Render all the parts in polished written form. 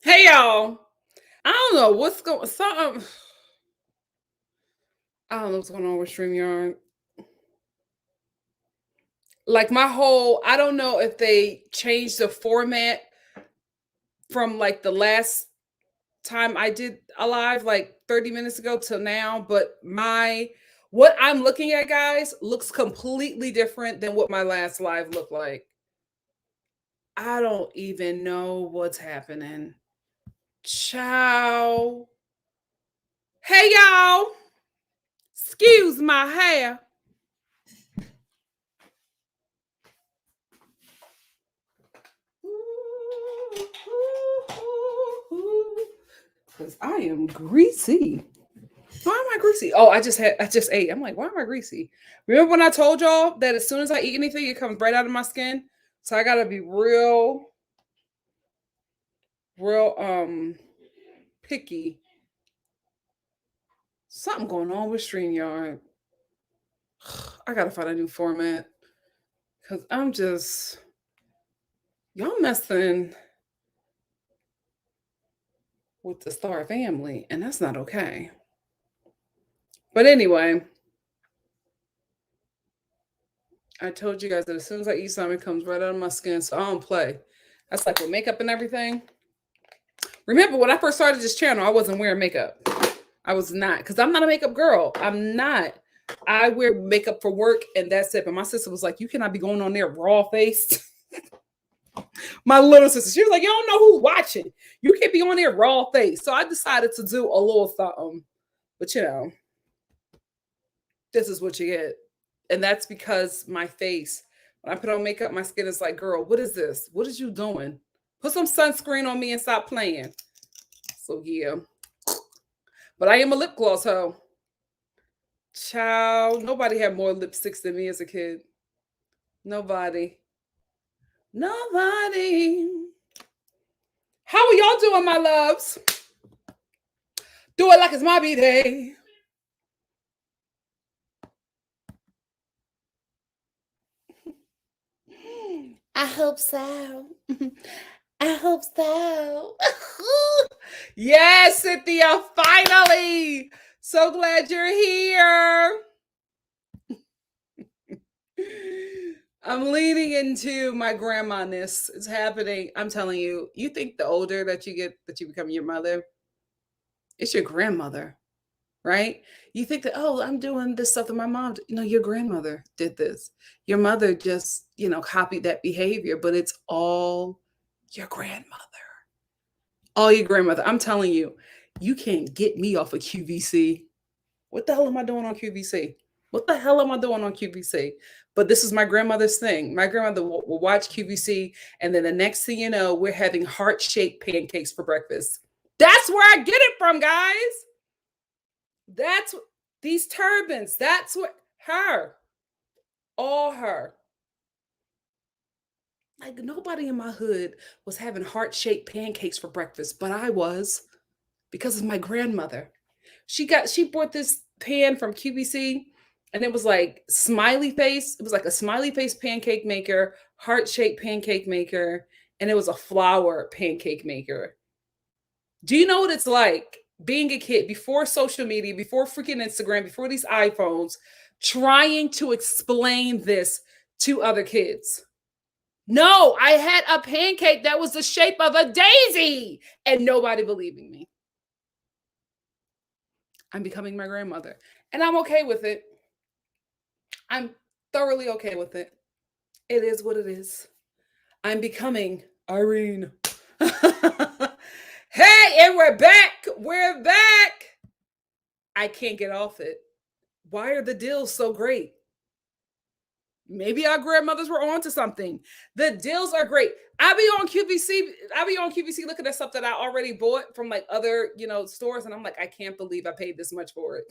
Hey y'all. I don't know what's going something. I don't know what's going on with StreamYard. Like my whole I don't know if they changed the format from like the last time I did a live like 30 minutes ago till now, but my what I'm looking at, guys, looks completely different than what my last live looked like. I don't even know what's happening. Ciao. Hey y'all. Excuse my hair. Because I am greasy. Why am I greasy? Oh, I just ate. I'm like, why am I greasy? Remember when I told y'all that as soon as I eat anything, it comes right out of my skin? So I gotta be real picky. Something going on with StreamYard. I gotta find a new format. Cause I'm just y'all messing with the Star family, and that's not okay. But anyway, I told you guys that as soon as I eat something, it comes right out of my skin. So I don't play. That's like with makeup and everything. Remember, when I first started this channel, I wasn't wearing makeup. I was not, because I'm not a makeup girl. I'm not. I wear makeup for work and that's it. But my sister was like, you cannot be going on there raw faced. My little sister, she was like, you don't know who's watching. You can't be on there raw faced. So I decided to do a little something. But this is what you get. And that's because my face, when I put on makeup, my skin is like, girl, what is this? What is you doing? Put some sunscreen on me and stop playing. So yeah. But I am a lip gloss hoe. Child, nobody had more lipsticks than me as a kid. Nobody. Nobody. How are y'all doing, my loves? Do it like it's my B-day. I hope so. I hope so. Yes, Cynthia, finally. So glad you're here. I'm leaning into my grandma-ness. It's happening. I'm telling you, you think the older that you get, that you become your mother, it's your grandmother, right? You think that, oh, I'm doing this stuff that my mom did. No, your grandmother did this. Your mother just, copied that behavior, but it's all your grandmother. All your grandmother. I'm telling you, you can't get me off of QVC. What the hell am I doing on QVC? What the hell am I doing on QVC? But this is my grandmother's thing. My grandmother will watch QVC, and then the next thing you know, we're having heart-shaped pancakes for breakfast. That's where I get it from, guys. That's these turbans. That's what her, all her. Like nobody in my hood was having heart-shaped pancakes for breakfast, but I was because of my grandmother. She bought this pan from QVC and it was like smiley face. It was like a smiley face pancake maker, heart-shaped pancake maker, and it was a flour pancake maker. Do you know what it's like being a kid before social media, before freaking Instagram, before these iPhones, trying to explain this to other kids? No, I had a pancake that was the shape of a daisy and nobody believing me. I'm becoming my grandmother and I'm okay with it. I'm thoroughly okay with it. It is what it is. I'm becoming Irene. Hey, and we're back. We're back. I can't get off it. Why are the deals so great? Maybe our grandmothers were onto something. The deals are great. I be on QVC. I be on QVC looking at stuff that I already bought from like other, stores, and I'm like, I can't believe I paid this much for it.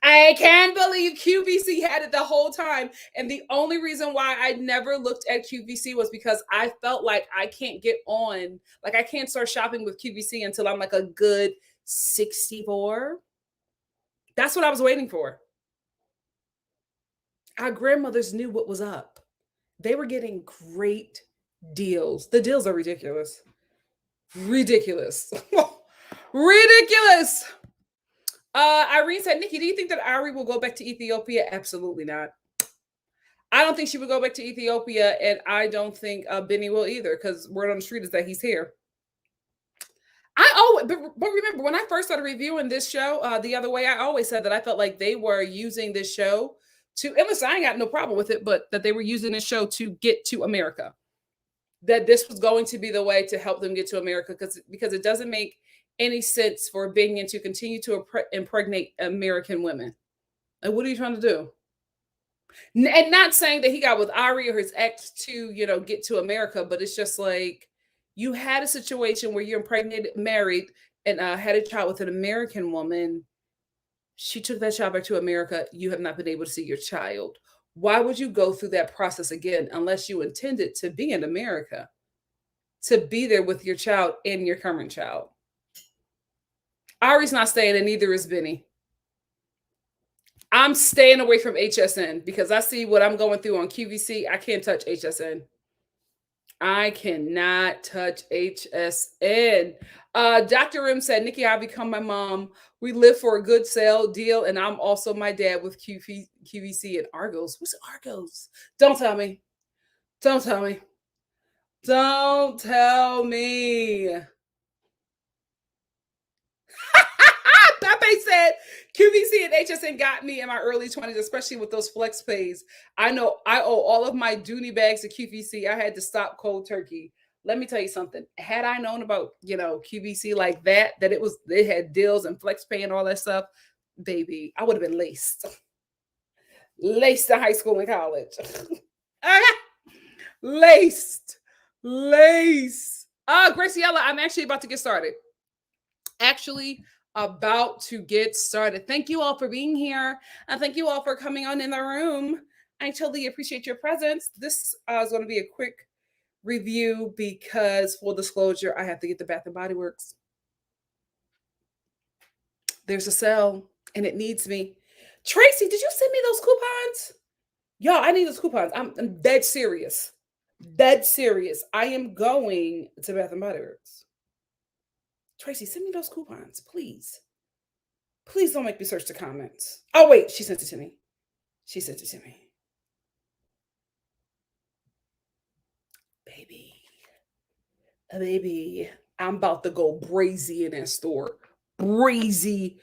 I can't believe QVC had it the whole time. And the only reason why I never looked at QVC was because I felt like I can't get on, like I can't start shopping with QVC until I'm like a good 64. That's what I was waiting for. Our grandmothers knew what was up. They were getting great deals. The deals are ridiculous. Ridiculous. Ridiculous. Irene said, Nikki, do you think that Ari will go back to Ethiopia? Absolutely not. I don't think she would go back to Ethiopia, and I don't think Benny will either, because word on the street is that he's here. But remember, when I first started reviewing this show the other way, I always said that I felt like they were using this show to, and listen, I ain't got no problem with it, but that they were using this show to get to America. That this was going to be the way to help them get to America, because it doesn't make any sense for Binion to continue to impregnate American women. Like, what are you trying to do? And not saying that he got with Ari or his ex to, get to America, but it's just like you had a situation where you're impregnated, married, and had a child with an American woman. She took that child back to America. You have not been able to see your child. Why would you go through that process again unless you intended to be in America, to be there with your child and your current child? Ari's not staying, and neither is Benny. I'm staying away from HSN because I see what I'm going through on QVC. I can't touch HSN. I cannot touch HSN. Dr. M said, Nikki, I become my mom. We live for a good sale deal, and I'm also my dad with QVC and Argos. Who's Argos? Don't tell me. Don't tell me. Don't tell me. Pepe said QVC and HSN got me in my early 20s, especially with those flex pays. I know I owe all of my Dooney bags to QVC. I had to stop cold turkey. Let me tell you something. Had I known about, QVC like that they had deals and flex pay and all that stuff, baby, I would have been laced. Laced in high school and college. Laced. Graciela, I'm actually about to get started. About to get started. Thank you all for being here, and thank you all for coming on in the room. I totally appreciate your presence. This is going to be a quick review because, full disclosure, I have to get the Bath and Body Works. There's a sale, and it needs me. Tracy, did you send me those coupons? Y'all, I need those coupons. I'm dead serious. Dead serious. I am going to Bath and Body Works. Tracy, send me those coupons, please. Please don't make me search the comments. Oh, wait, she sent it to me. Baby, I'm about to go brazy in that store. Brazy.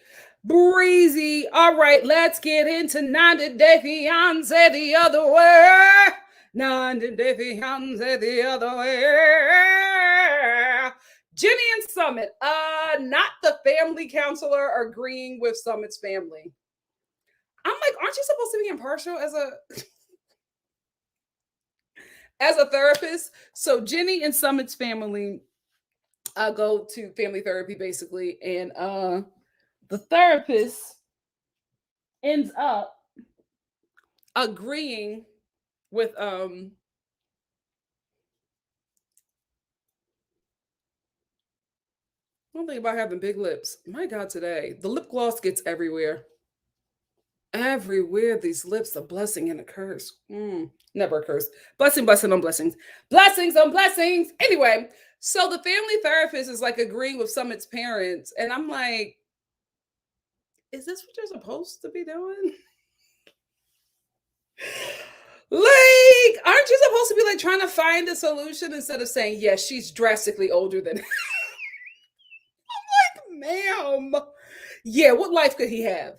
All right, let's get into 90 Day Fiance the other way. 90 Day Fiance the other way. Jenny and Summit, not the family counselor agreeing with Summit's family. I'm like, aren't you supposed to be impartial as a therapist? So Jenny and Summit's family go to family therapy basically, and the therapist ends up agreeing with one thing about having big lips. My God, today the lip gloss gets everywhere. Everywhere, these lips, a blessing and a curse. Never a curse. Blessing on blessings. Blessings on blessings. Anyway, so the family therapist is like agreeing with Summit's parents, and I'm like, is this what you're supposed to be doing? Like, aren't you supposed to be like trying to find a solution instead of saying, yes, she's drastically older than I'm like, ma'am. Yeah, what life could he have?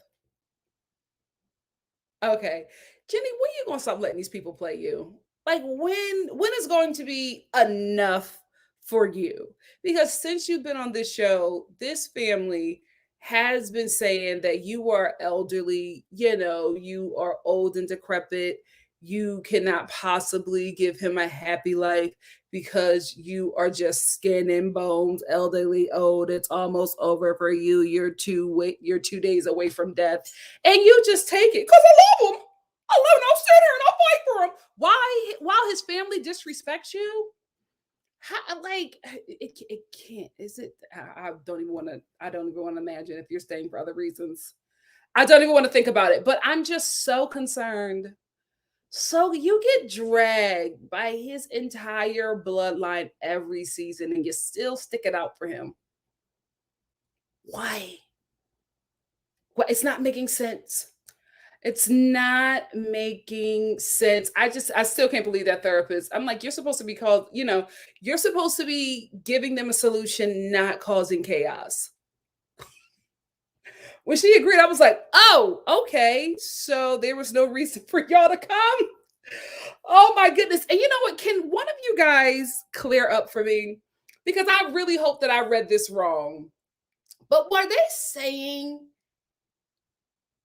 Okay. Jenny, when you gonna stop letting these people play you? Like, when is going to be enough for you? Because since you've been on this show, this family has been saying that you are elderly, you are old and decrepit. You cannot possibly give him a happy life because you are just skin and bones, elderly, old. It's almost over for you. You're 2 days away from death, and you just take it because I love him. I love him. I'll sit here and I'll fight for him. Why? While his family disrespects you, how, like it can't. Is it? I don't even want to. I don't even want to imagine if you're staying for other reasons. I don't even want to think about it. But I'm just so concerned So you get dragged by his entire bloodline every season and you still stick it out for him. Why? Well, it's not making sense. It's not making sense. I still can't believe that therapist. I'm like, you're supposed to be called, you're supposed to be giving them a solution, not causing chaos. When she agreed, I was like, oh, okay. So there was no reason for y'all to come. Oh my goodness. And you know what? Can one of you guys clear up for me? Because I really hope that I read this wrong. But were they saying,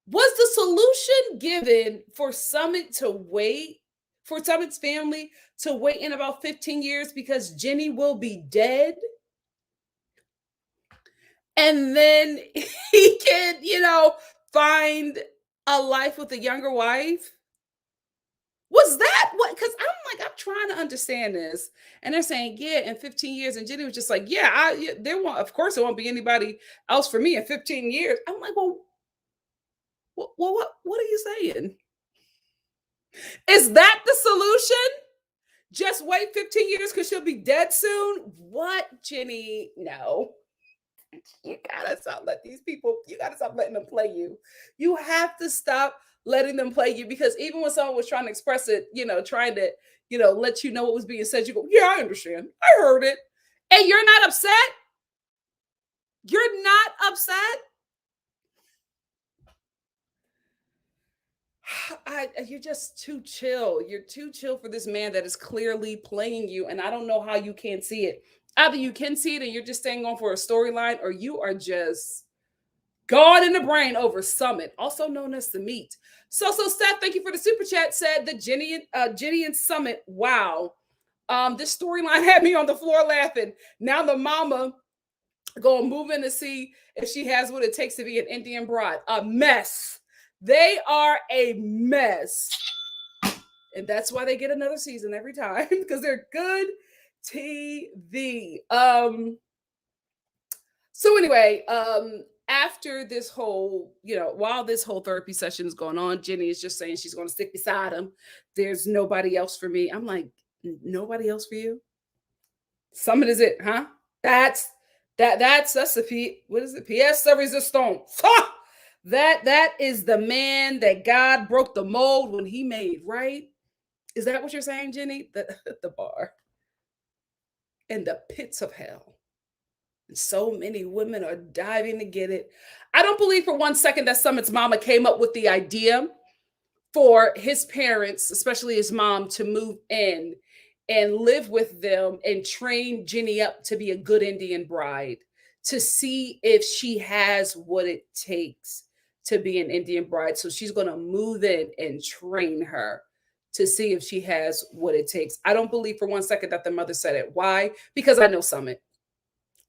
was the solution given for Summit to wait, for Summit's family to wait in about 15 years because Jenny will be dead? And then he can, find a life with a younger wife? Was that what? Because I'm trying to understand this. And they're saying, yeah, in 15 years. And Jenny was just like, yeah, there won't, of course, there won't be anybody else for me in 15 years. I'm like, well, what are you saying? Is that the solution? Just wait 15 years because she'll be dead soon? What, Jenny? No. You gotta stop you gotta stop letting them play you. You have to stop letting them play you because even when someone was trying to express it, trying to, let you know what was being said, you go, yeah, I understand. I heard it. And you're not upset? You're not upset? You're just too chill. You're too chill for this man that is clearly playing you. And I don't know how you can't see it. Either you can see it and you're just staying on for a storyline, or you are just gone in the brain over Summit, also known as the meat. So Seth, thank you for the super chat. Said the Jenny and Summit. Wow. This storyline had me on the floor laughing. Now the mama going to move in to see if she has what it takes to be an Indian bride. A mess. They are a mess. And that's why they get another season every time, because they're good TV. So anyway, after this whole, while this whole therapy session is going on, Jenny is just saying she's going to stick beside him. There's nobody else for me. I'm like, nobody else for you? Summit is it, huh? That's the what is it? Pièce de résistance. That is the man that God broke the mold when he made, right? Is that what you're saying, Jenny? The bar and the pits of hell. And so many women are diving to get it. I don't believe for one second that Summit's mama came up with the idea for his parents, especially his mom, to move in and live with them and train Jenny up to be a good Indian bride, to see if she has what it takes to be an Indian bride. So she's going to move in and train her to see if she has what it takes. I don't believe for one second that the mother said it. Why? Because I know Summit.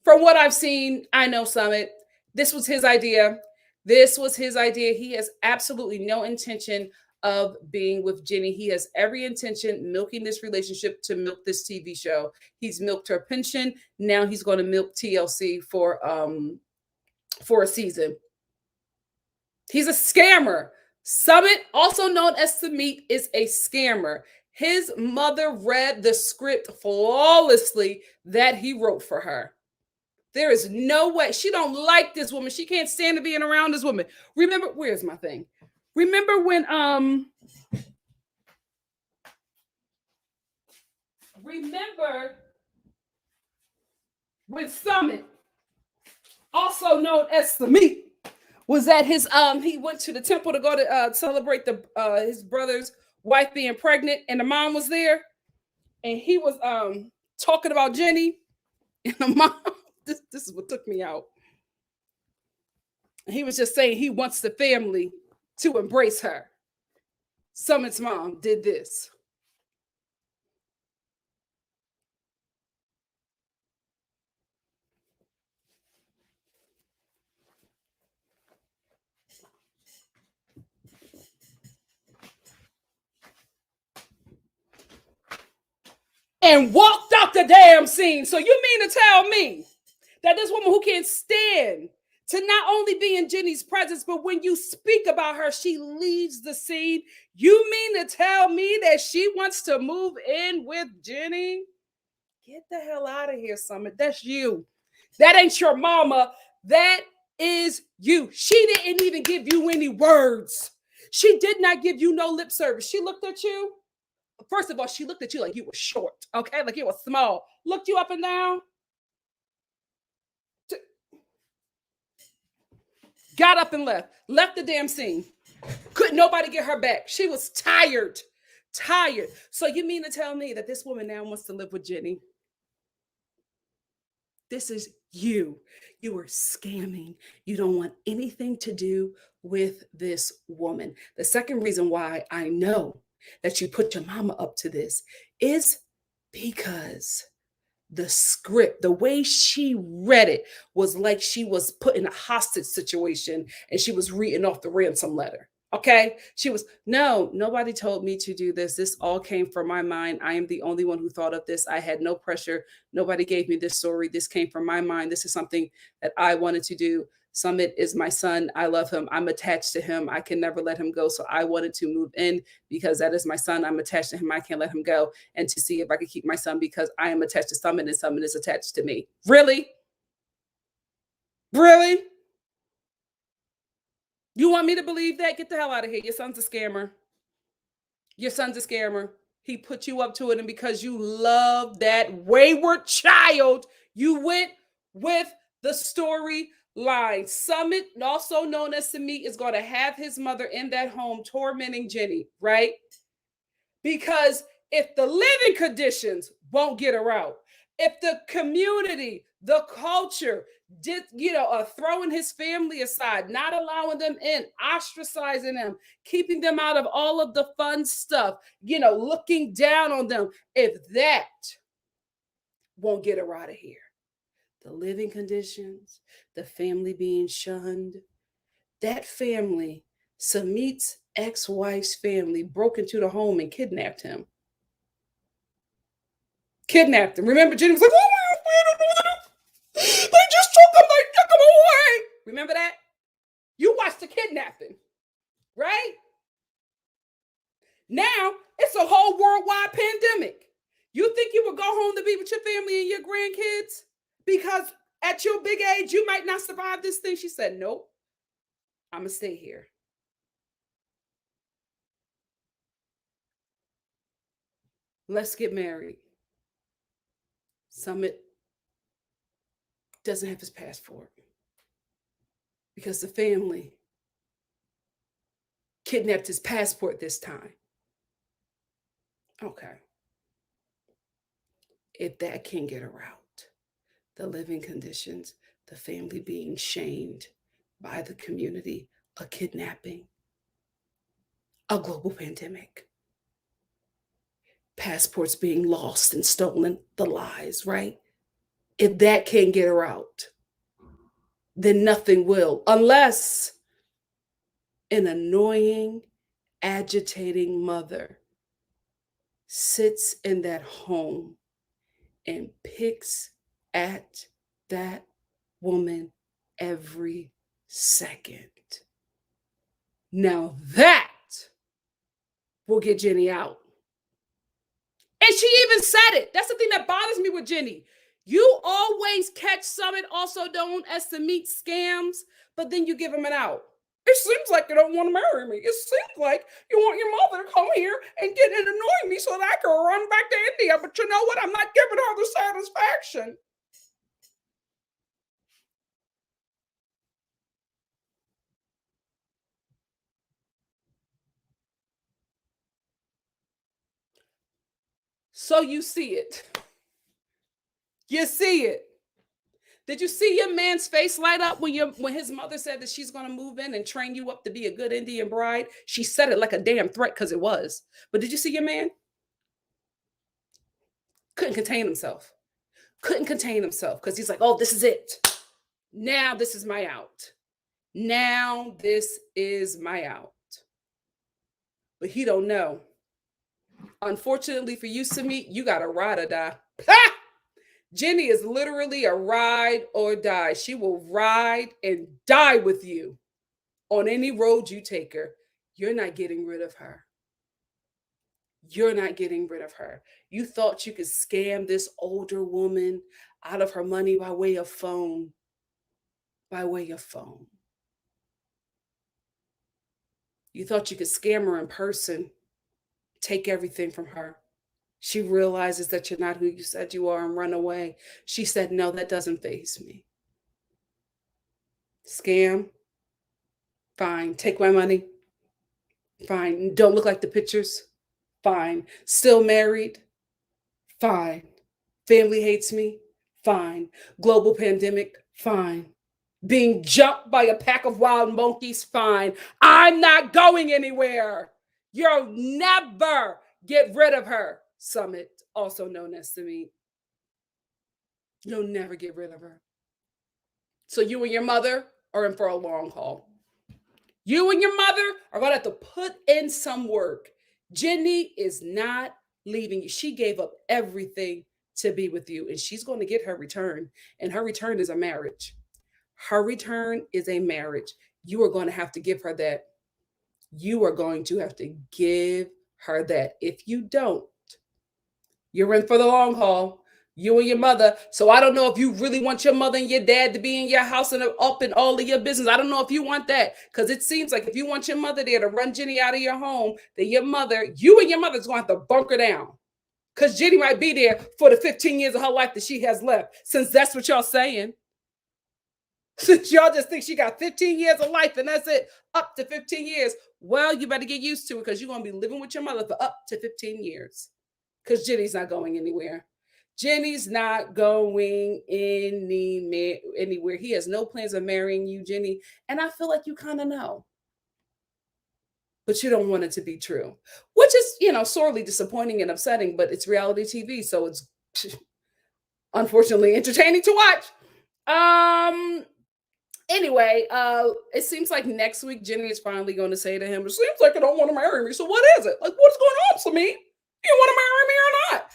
From what I've seen, I know Summit. This was his idea. This was his idea. He has absolutely no intention of being with Jenny. He has every intention milking this relationship to milk this TV show. He's milked her pension. Now he's going to milk TLC for a season. He's a scammer. Summit, also known as Samit, is a scammer. His mother read the script flawlessly that he wrote for her. There is no way. She don't like this woman. She can't stand to being around this woman. Remember, where's my thing? Remember when Summit, also known as Samit, was at his he went to the temple to go to celebrate the his brother's wife being pregnant, and the mom was there, and he was talking about Jenny, and the mom. This is what took me out. He was just saying he wants the family to embrace her. Summit's mom did this. And walked out the damn scene. So you mean to tell me that this woman who can't stand to not only be in Jenny's presence, but when you speak about her, she leaves the scene. You mean to tell me that she wants to move in with Jenny? Get the hell out of here, Summit. That's you. That ain't your mama. That is you. She didn't even give you any words. She did not give you no lip service. She looked at you. First of all, she looked at you like you were short, okay? Like you were small. Looked you up and down. Got up and left. Left the damn scene. Couldn't nobody get her back. She was tired. Tired. So you mean to tell me that this woman now wants to live with Jenny? This is you. You are scamming. You don't want anything to do with this woman. The second reason why I know that you put your mama up to this is because the script, the way she read it, was like she was put in a hostage situation and she was reading off the ransom letter. Okay. She was, no, nobody told me to do this. This all came from my mind. I am the only one who thought of this. I had no pressure. Nobody gave me this story. This came from my mind. This is something that I wanted to do. Summit is my son. I love him. I'm attached to him. I can never let him go. So I wanted to move in because that is my son. I'm attached to him. I can't let him go. And to see if I could keep my son because I am attached to Summit and Summit is attached to me. Really? Really? You want me to believe that? Get the hell out of here. Your son's a scammer. Your son's a scammer. He put you up to it. And because you love that wayward child, you went with the storyline. Summit, also known as Samit, is going to have his mother in that home tormenting Jenny, right? Because if the living conditions won't get her out, if the community, the culture, did throwing his family aside, not allowing them in, ostracizing them, keeping them out of all of the fun stuff, looking down on them, if that won't get her out of here, the living conditions, the family being shunned, that family, Samit's ex-wife's family, broke into the home and kidnapped him. Kidnapped him. Remember, Jenny was like, oh, they just took him away. Remember that? You watched the kidnapping, right? Now it's a whole worldwide pandemic. You think you would go home to be with your family and your grandkids because at your big age you might not survive this thing? She said, nope, I'm gonna stay here. Let's get married. Summit doesn't have his passport because the family kidnapped his passport this time. Okay. If that can get her out, the living conditions, the family being shamed by the community, a kidnapping, a global pandemic, passports being lost and stolen, the lies, right? If that can't get her out, then nothing will, unless an annoying, agitating mother sits in that home and picks at that woman every second. Now that will get Jenny out. And she even said it. That's the thing that bothers me with Jenny. You always catch Summit, also known as the meat scams, but then you give him an out. It seems like you don't want to marry me. It seems like you want your mother to come here and get and annoy me so that I can run back to India. But you know what? I'm not giving her the satisfaction. So you see it. You see it. Did you see your man's face light up when his mother said that she's going to move in and train you up to be a good Indian bride? She said it like a damn threat because it was. But did you see your man? Couldn't contain himself. Couldn't contain himself because he's like, oh, this is it. Now this is my out. Now this is my out. But he don't know. Unfortunately for you, Samit, you got to ride or die. Ha! Jenny is literally a ride or die. She will ride and die with you on any road you take her. You're not getting rid of her. You're not getting rid of her. You thought you could scam this older woman out of her money by way of phone. By way of phone. You thought you could scam her in person, take everything from her. She realizes that you're not who you said you are and run away. She said, no, that doesn't faze me. Scam, fine. Take my money, fine. Don't look like the pictures, fine. Still married, fine. Family hates me, fine. Global pandemic, fine. Being jumped by a pack of wild monkeys, fine. I'm not going anywhere. You'll never get rid of her. Summit, also known as Sumi. You'll never get rid of her. So you and your mother are in for a long haul. You and your mother are going to have to put in some work. Jenny is not leaving you. She gave up everything to be with you, and she's going to get her return. And her return is a marriage. Her return is a marriage. You are going to have to give her that. You are going to have to give her that. If you don't, you're in for the long haul. You and your mother. So I don't know if you really want your mother and your dad to be in your house and up in all of your business. I don't know if you want that, because it seems like if you want your mother there to run Jenny out of your home, then you and your mother's going to have to bunker down, because Jenny might be there for the 15 years of her life that she has left, since that's what y'all saying. Since y'all just think she got 15 years of life and that's it, up to 15 years. Well, you better get used to it, because you're going to be living with your mother for up to 15 years, because Jenny's not going anywhere. Jenny's not going anywhere. He has no plans of marrying you, Jenny. And I feel like you kind of know, but you don't want it to be true, which is, sorely disappointing and upsetting, but it's reality TV. So it's unfortunately entertaining to watch. Anyway, it seems like next week Jenny is finally going to say to him, it seems like you don't want to marry me. So what is it? Like, what's going on, Sami? You want to marry me or not?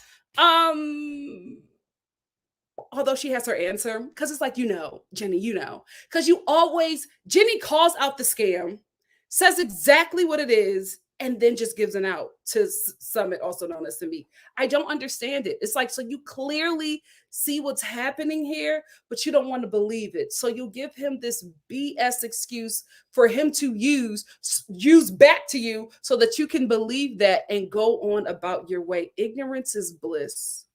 Although she has her answer, because it's like, Jenny, because Jenny calls out the scam, says exactly what it is, and then just gives an out to Summit, also known as Sami. I don't understand it. It's like, so you clearly see what's happening here, but you don't want to believe it. So you give him this BS excuse for him to use back to you so that you can believe that and go on about your way. Ignorance is bliss.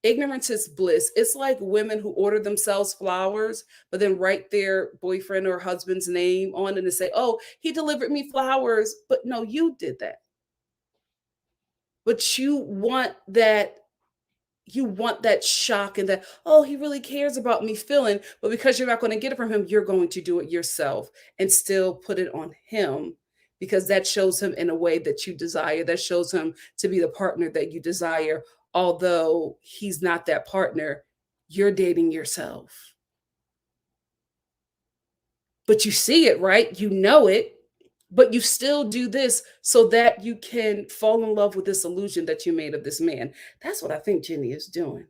Ignorance is bliss. It's like women who order themselves flowers, but then write their boyfriend or husband's name on it and say, oh, he delivered me flowers. But no, you did that. But you want that shock and that, oh, he really cares about me feeling. But because you're not going to get it from him, you're going to do it yourself and still put it on him, because that shows him in a way that you desire. That shows him to be the partner that you desire. Although he's not that partner, you're dating yourself. But you see it, right? You know it, but you still do this so that you can fall in love with this illusion that you made of this man. That's what I think Jenny is doing.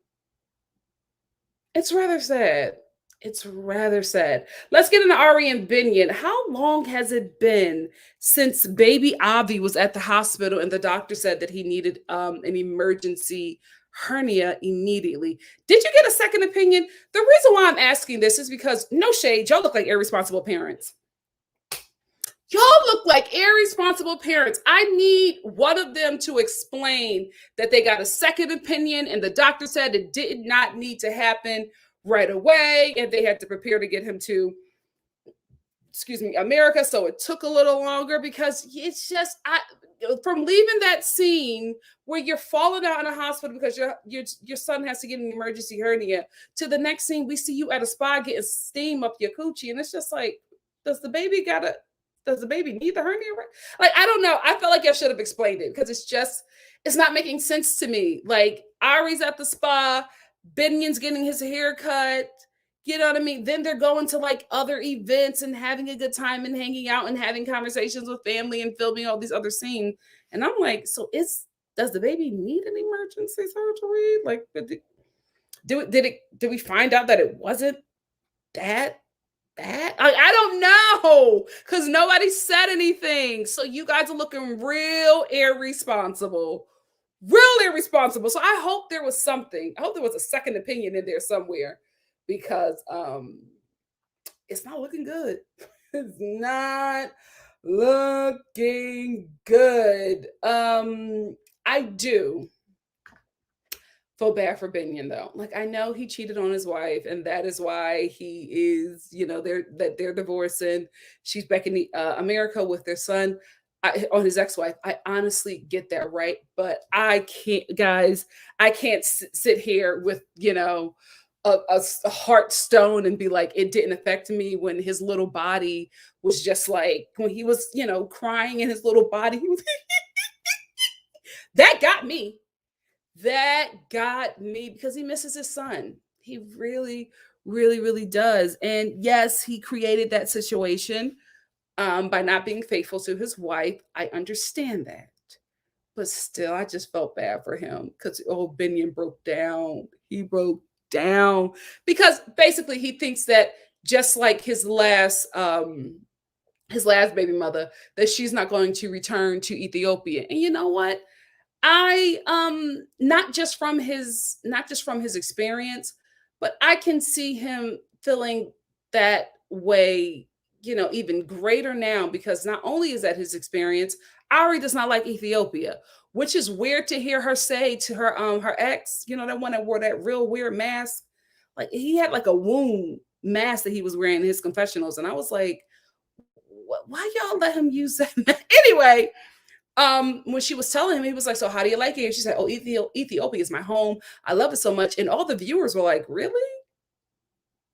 It's rather sad. It's rather sad. Let's get into Ari and Binion. How long has it been since baby Avi was at the hospital and the doctor said that he needed an emergency hernia immediately? Did you get a second opinion? The reason why I'm asking this is because, no shade, y'all look like irresponsible parents. Y'all look like irresponsible parents. I need one of them to explain that they got a second opinion and the doctor said it did not need to happen right away and they had to prepare to get him to, America. So it took a little longer, because it's just, from leaving that scene where you're falling out in a hospital because your son has to get an emergency hernia, to the next scene we see you at a spa getting steam up your coochie, and it's just like, does the baby need the hernia? Like, I don't know. I felt like I should have explained it, because it's not making sense to me. Like, Ari's at the spa, Binion's getting his hair cut. You know what I mean? Then they're going to like other events and having a good time and hanging out and having conversations with family and filming all these other scenes. And I'm like, so does the baby need an emergency surgery? Like, Did we find out that it wasn't that bad? I don't know because nobody said anything. So you guys are looking real irresponsible. Real irresponsible. So I hope there was something. I hope there was a second opinion in there somewhere because it's not looking good. It's not looking good. I do feel bad for Binion though. Like I know he cheated on his wife, and that is why he is, they're divorcing. She's back in America with their son. On his ex-wife. I honestly get that, right? But I can't, guys. I can't sit here with a heart stone and be like it didn't affect me when his little body was just like when he was crying in his little body. He was that got me that got me because he misses his son. He really, really, really does. And yes, he created that situation by not being faithful to his wife. I understand that. But still, I just felt bad for him because old Binion broke down. He broke down because basically he thinks that just like his last baby mother, that she's not going to return to Ethiopia. And you know what? I not just from his experience, but I can see him feeling that way, even greater now because not only is that his experience, Ari does not like Ethiopia, which is weird to hear her say to her ex, that one that wore that real weird mask. Like he had like a wound mask that he was wearing in his confessionals, and I was like, why y'all let him use that? Anyway, when she was telling him, he was like, "So how do you like it?" And she said, "Oh, Ethiopia is my home. I love it so much." And all the viewers were like, "Really?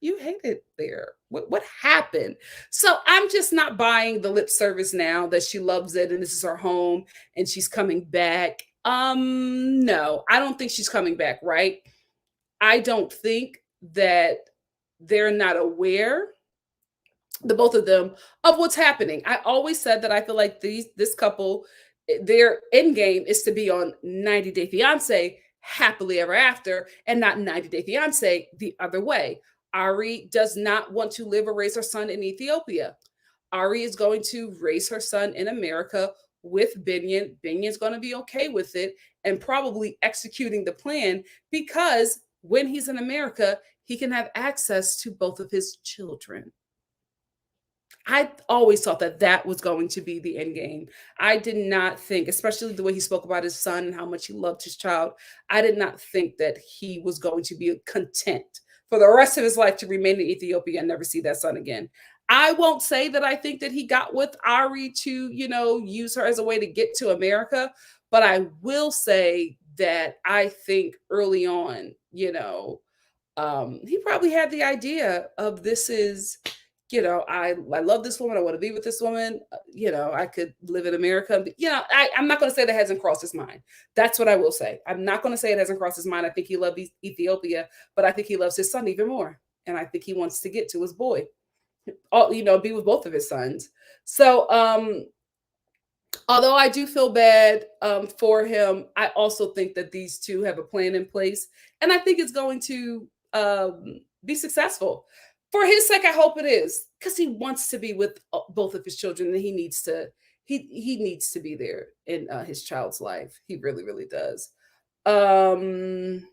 You hate it there? What happened?" So I'm just not buying the lip service now that she loves it and this is her home and she's coming back. No, I don't think she's coming back. Right? I don't think that they're not aware, the both of them, of what's happening. I always said that I feel like this couple, their end game is to be on 90 Day Fiance happily ever after and not 90 Day Fiance the other way. Ari does not want to live or raise her son in Ethiopia. Ari is going to raise her son in America with Binion. Binion's going to be okay with it and probably executing the plan because when he's in America, he can have access to both of his children. I always thought that that was going to be the end game. I did not think, especially the way he spoke about his son and how much he loved his child, I did not think that he was going to be content for the rest of his life to remain in Ethiopia and never see that son again. I won't say that I think that he got with Ari to, use her as a way to get to America, but I will say that I think early on, he probably had the idea of this is I love this woman. I want to be with this woman. I could live in America. I'm not going to say that hasn't crossed his mind. That's what I will say. I'm not going to say it hasn't crossed his mind. I think he loved Ethiopia, but I think he loves his son even more. And I think he wants to get to his boy, be with both of his sons. So, although I do feel bad for him, I also think that these two have a plan in place, and I think it's going to be successful. For his sake, I hope it is because he wants to be with both of his children, and he needs to be there in his child's life. He really, really does. Um,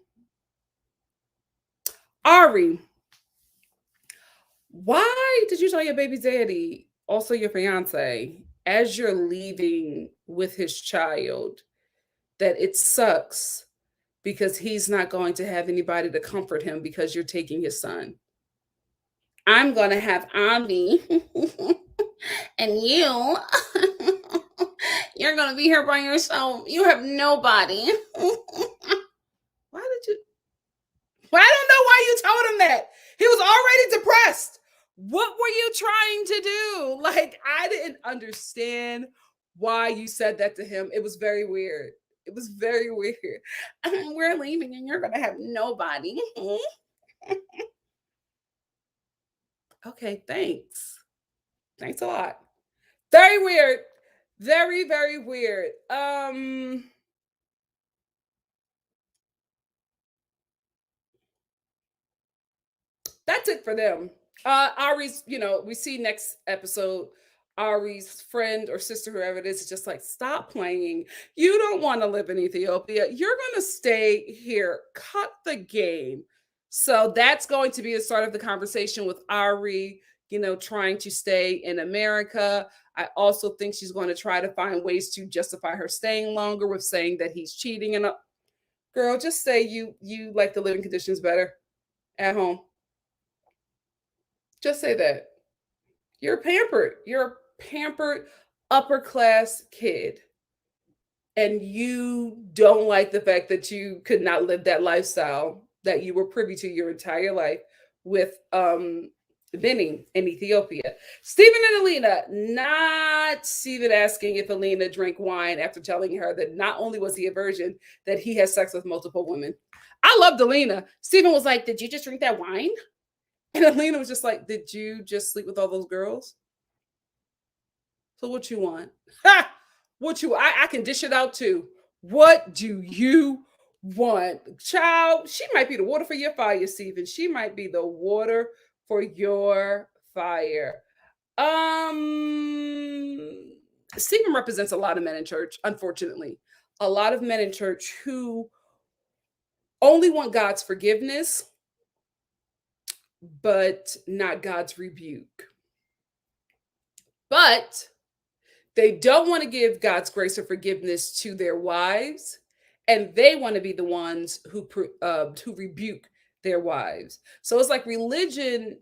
Ari, why did you tell your baby daddy, also your fiance, as you're leaving with his child, that it sucks because he's not going to have anybody to comfort him because you're taking his son? I'm going to have Ami and you. You're going to be here by yourself. You have nobody. Why did you? Well, I don't know why you told him that. He was already depressed. What were you trying to do? Like, I didn't understand why you said that to him. It was very weird. It was very weird. We're leaving and you're going to have nobody. Okay, thanks. Thanks a lot. Very weird. Very, very weird. That's it for them. Ari's, we see next episode, Ari's friend or sister, whoever it is just like, stop playing. You don't want to live in Ethiopia. You're going to stay here. Cut the game. So that's going to be the start of the conversation with Ari, trying to stay in America. I also think she's going to try to find ways to justify her staying longer with saying that he's cheating. And girl, just say you like the living conditions better at home. Just say that. You're pampered. You're a pampered upper class kid. And you don't like the fact that you could not live that lifestyle that you were privy to your entire life with Vinny in Ethiopia. Stephen and Alina, not Stephen asking if Alina drank wine after telling her that not only was he a virgin, that he has sex with multiple women. I loved Alina. Stephen was like, did you just drink that wine? And Alina was just like, did you just sleep with all those girls? So what you want? Ha! I can dish it out too. What do you want? Child, she might be the water for your fire, Stephen. She might be the water for your fire. Stephen represents a lot of men in church, unfortunately. A lot of men in church who only want God's forgiveness, but not God's rebuke. But they don't want to give God's grace or forgiveness to their wives, and they want to be the ones who rebuke their wives. So it's like religion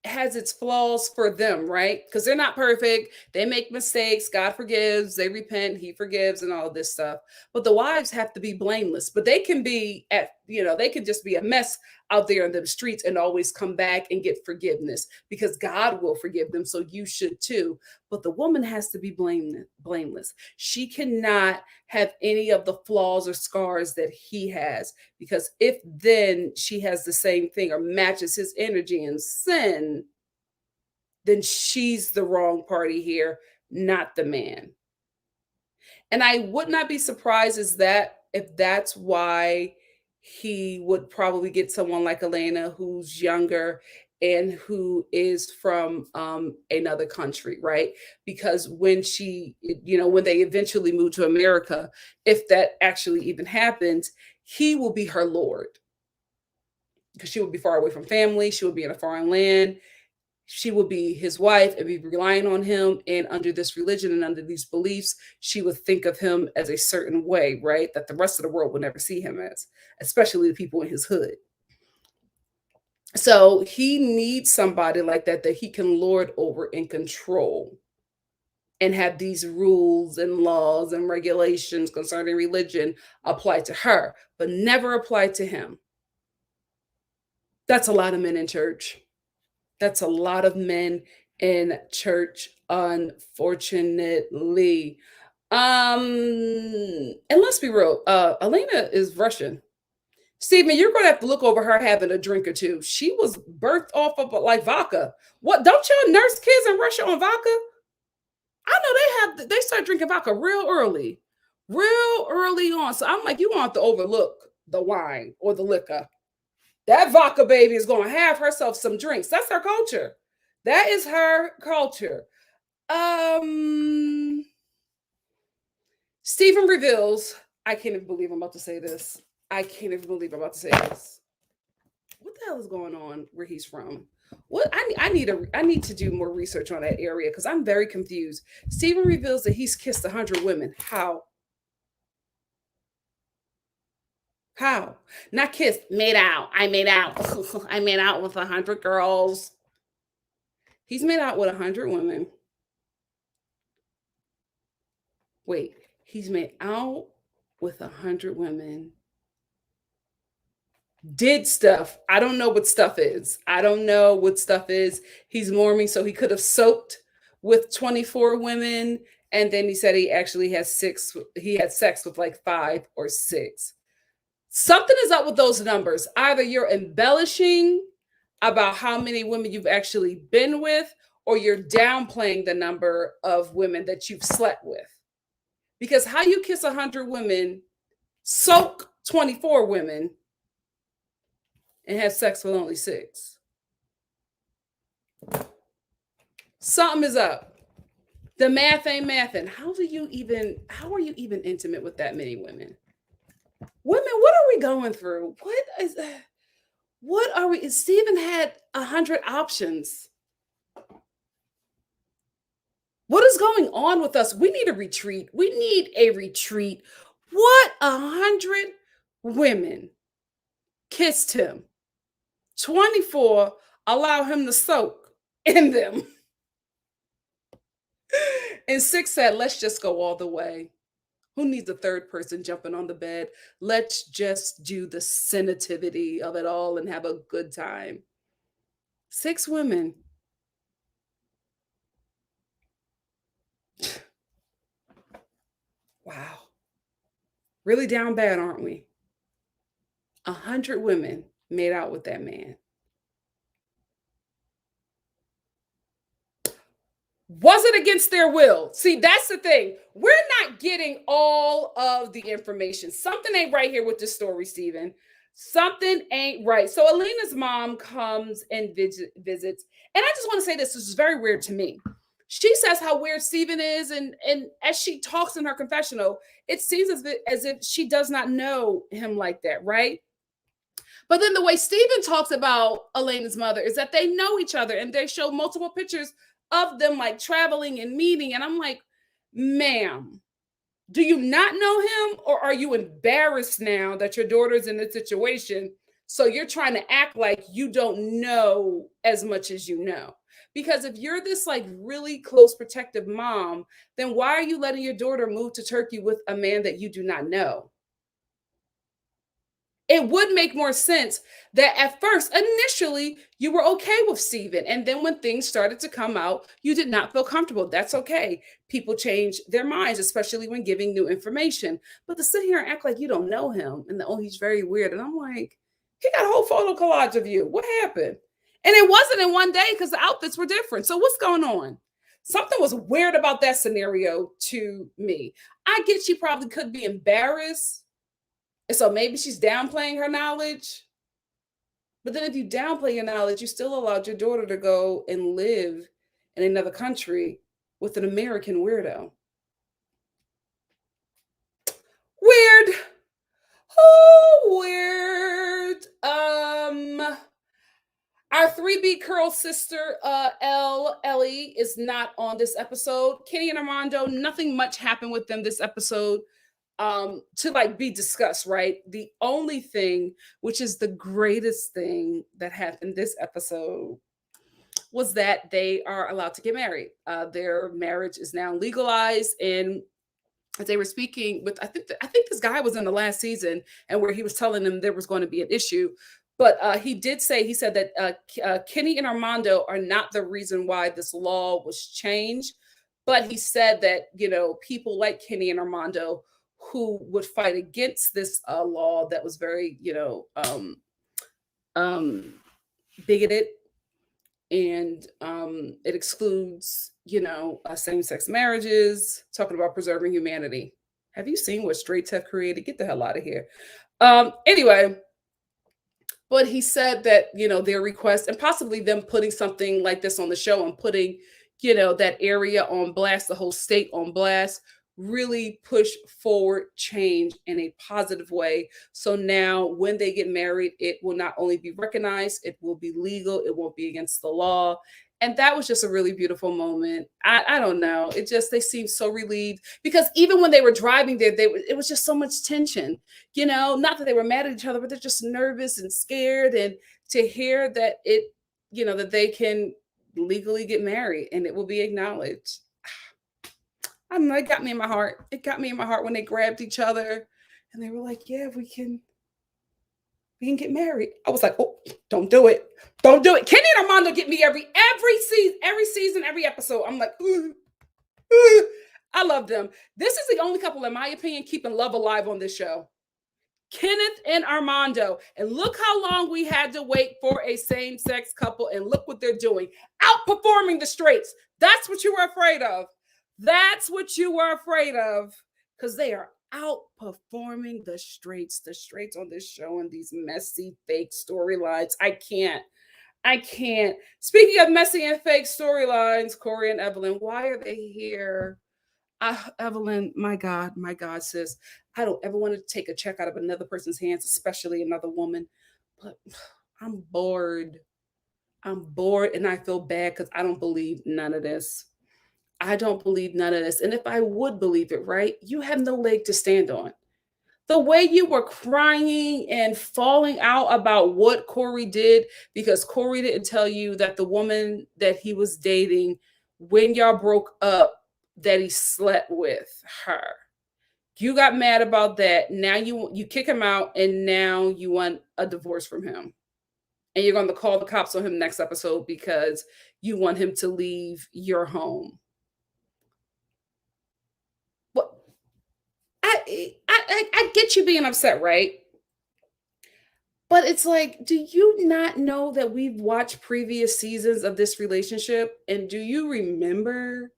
has its flaws for them, right? Because they're not perfect. They make mistakes. God forgives. They repent. He forgives, and all this stuff. But the wives have to be blameless. But they can be they can just be a mess out there in the streets and always come back and get forgiveness because God will forgive them. So you should too. But the woman has to be blameless. She cannot have any of the flaws or scars that he has, because if then she has the same thing or matches his energy and sin, then she's the wrong party here, not the man. And I would not be surprised if that's why he would probably get someone like Elena, who's younger and who is from another country, right? Because when when they eventually move to America, if that actually even happens, he will be her Lord, because she will be far away from family. She will be in a foreign land. She will be his wife and be relying on him. And under this religion and under these beliefs, she would think of him as a certain way, right? That the rest of the world would never see him as, especially the people in his hood. So he needs somebody like that he can lord over and control and have these rules and laws and regulations concerning religion apply to her, but never apply to him. That's a lot of men in church. That's a lot of men in church, unfortunately. And let's be real, Elena is Russian. Stephen, you're going to have to look over her having a drink or two. She was birthed off of like vodka. What? Don't y'all nurse kids in Russia on vodka? I know they start drinking vodka real early on. So I'm like, you want to overlook the wine or the liquor. That vodka baby is going to have herself some drinks. That's her culture. That is her culture. Stephen reveals, I can't even believe I'm about to say this. What the hell is going on where he's from? What I need to do more research on that area because I'm very confused. Stephen reveals that he's kissed 100 women. How? Not kissed, made out. I made out. I made out with 100 girls. He's made out with 100 women. Wait, he's made out with 100 women. Did stuff. I don't know what stuff is. He's Mormon, so he could have soaked with 24 women. And then he said he actually has sex with like 5 or 6. Something is up with those numbers. Either you're embellishing about how many women you've actually been with, or you're downplaying the number of women that you've slept with. Because how you kiss 100 women, soak 24 women, and have sex with only 6. Something is up. The math ain't mathing. How are you even intimate with that many women? Women, what are we going through? What are we? Steven had 100 options. What is going on with us? We need a retreat. We need a retreat. What 100 women kissed him? 24 allow him to soak in them. And 6 said, let's just go all the way. Who needs a third person jumping on the bed? Let's just do the sensitivity of it all and have a good time. 6 women. Wow. Really down bad, aren't we? 100 women made out with that man. Was it against their will? See, that's the thing. We're not getting all of the information. Something ain't right here with this story, Stephen. Something ain't right. So Elena's mom comes and visits. And I just want to say this is very weird to me. She says how weird Stephen is. And as she talks in her confessional, it seems as if she does not know him like that, right? But then the way Stephen talks about Elena's mother is that they know each other and they show multiple pictures of them like traveling and meeting. And I'm like, ma'am, do you not know him? Or are you embarrassed now that your daughter's in this situation? So you're trying to act like you don't know as much as you know. Because if you're this like really close protective mom, then why are you letting your daughter move to Turkey with a man that you do not know? It would make more sense that at first, initially, you were okay with Stephen. And then when things started to come out, you did not feel comfortable. That's okay. People change their minds, especially when giving new information. But to sit here and act like you don't know him and oh, he's very weird. And I'm like, he got a whole photo collage of you. What happened? And it wasn't in one day because the outfits were different. So what's going on? Something was weird about that scenario to me. I get she probably could be embarrassed. And so maybe she's downplaying her knowledge. But then if you downplay your knowledge, you still allowed your daughter to go and live in another country with an American weirdo. Weird. Oh, weird. Our 3B Curl sister, Ellie, is not on this episode. Kenny and Armando, nothing much happened with them this episode. To like be discussed, right? The only thing, which is the greatest thing that happened this episode, was that they are allowed to get married. Their marriage is now legalized, and as they were speaking with, I think this guy was in the last season, and where he was telling them there was going to be an issue. But he said that Kenny and Armando are not the reason why this law was changed. But he said that, people like Kenny and Armando who would fight against this law that was very, bigoted, and it excludes, same-sex marriages, talking about preserving humanity. Have you seen what straights have created? Get the hell out of here. Anyway, but he said that, their request and possibly them putting something like this on the show and putting, that area on blast, the whole state on blast, really push forward change in a positive way. So now when they get married, it will not only be recognized, it will be legal, it won't be against the law. And that was just a really beautiful moment. I don't know. They seemed so relieved, because even when they were driving there, it was just so much tension, not that they were mad at each other, but they're just nervous and scared. And to hear that that they can legally get married and it will be acknowledged. I don't know, it got me in my heart. It got me in my heart when they grabbed each other and they were like, yeah, we can get married. I was like, oh, don't do it. Don't do it. Kenny and Armando get me every season, every episode. I'm like, ooh, ooh. I love them. This is the only couple, in my opinion, keeping love alive on this show. Kenneth and Armando. And look how long we had to wait for a same-sex couple, and look what they're doing. Outperforming the straights. That's what you were afraid of. That's what you were afraid of, because they are outperforming the straights on this show and these messy fake storylines. I can't. I can't. Speaking of messy and fake storylines, Corey and Evelyn, why are they here? Evelyn, my God, sis. I don't ever want to take a check out of another person's hands, especially another woman. But I'm bored. I'm bored and I feel bad because I don't believe none of this. I don't believe none of this. And if I would believe it, right, you have no leg to stand on. The way you were crying and falling out about what Corey did because Corey didn't tell you that the woman that he was dating when y'all broke up that he slept with her. You got mad about that. Now you kick him out and now you want a divorce from him. And you're going to call the cops on him next episode because you want him to leave your home. What I get you being upset, right? But it's like, do you not know that we've watched previous seasons of this relationship? And do you remember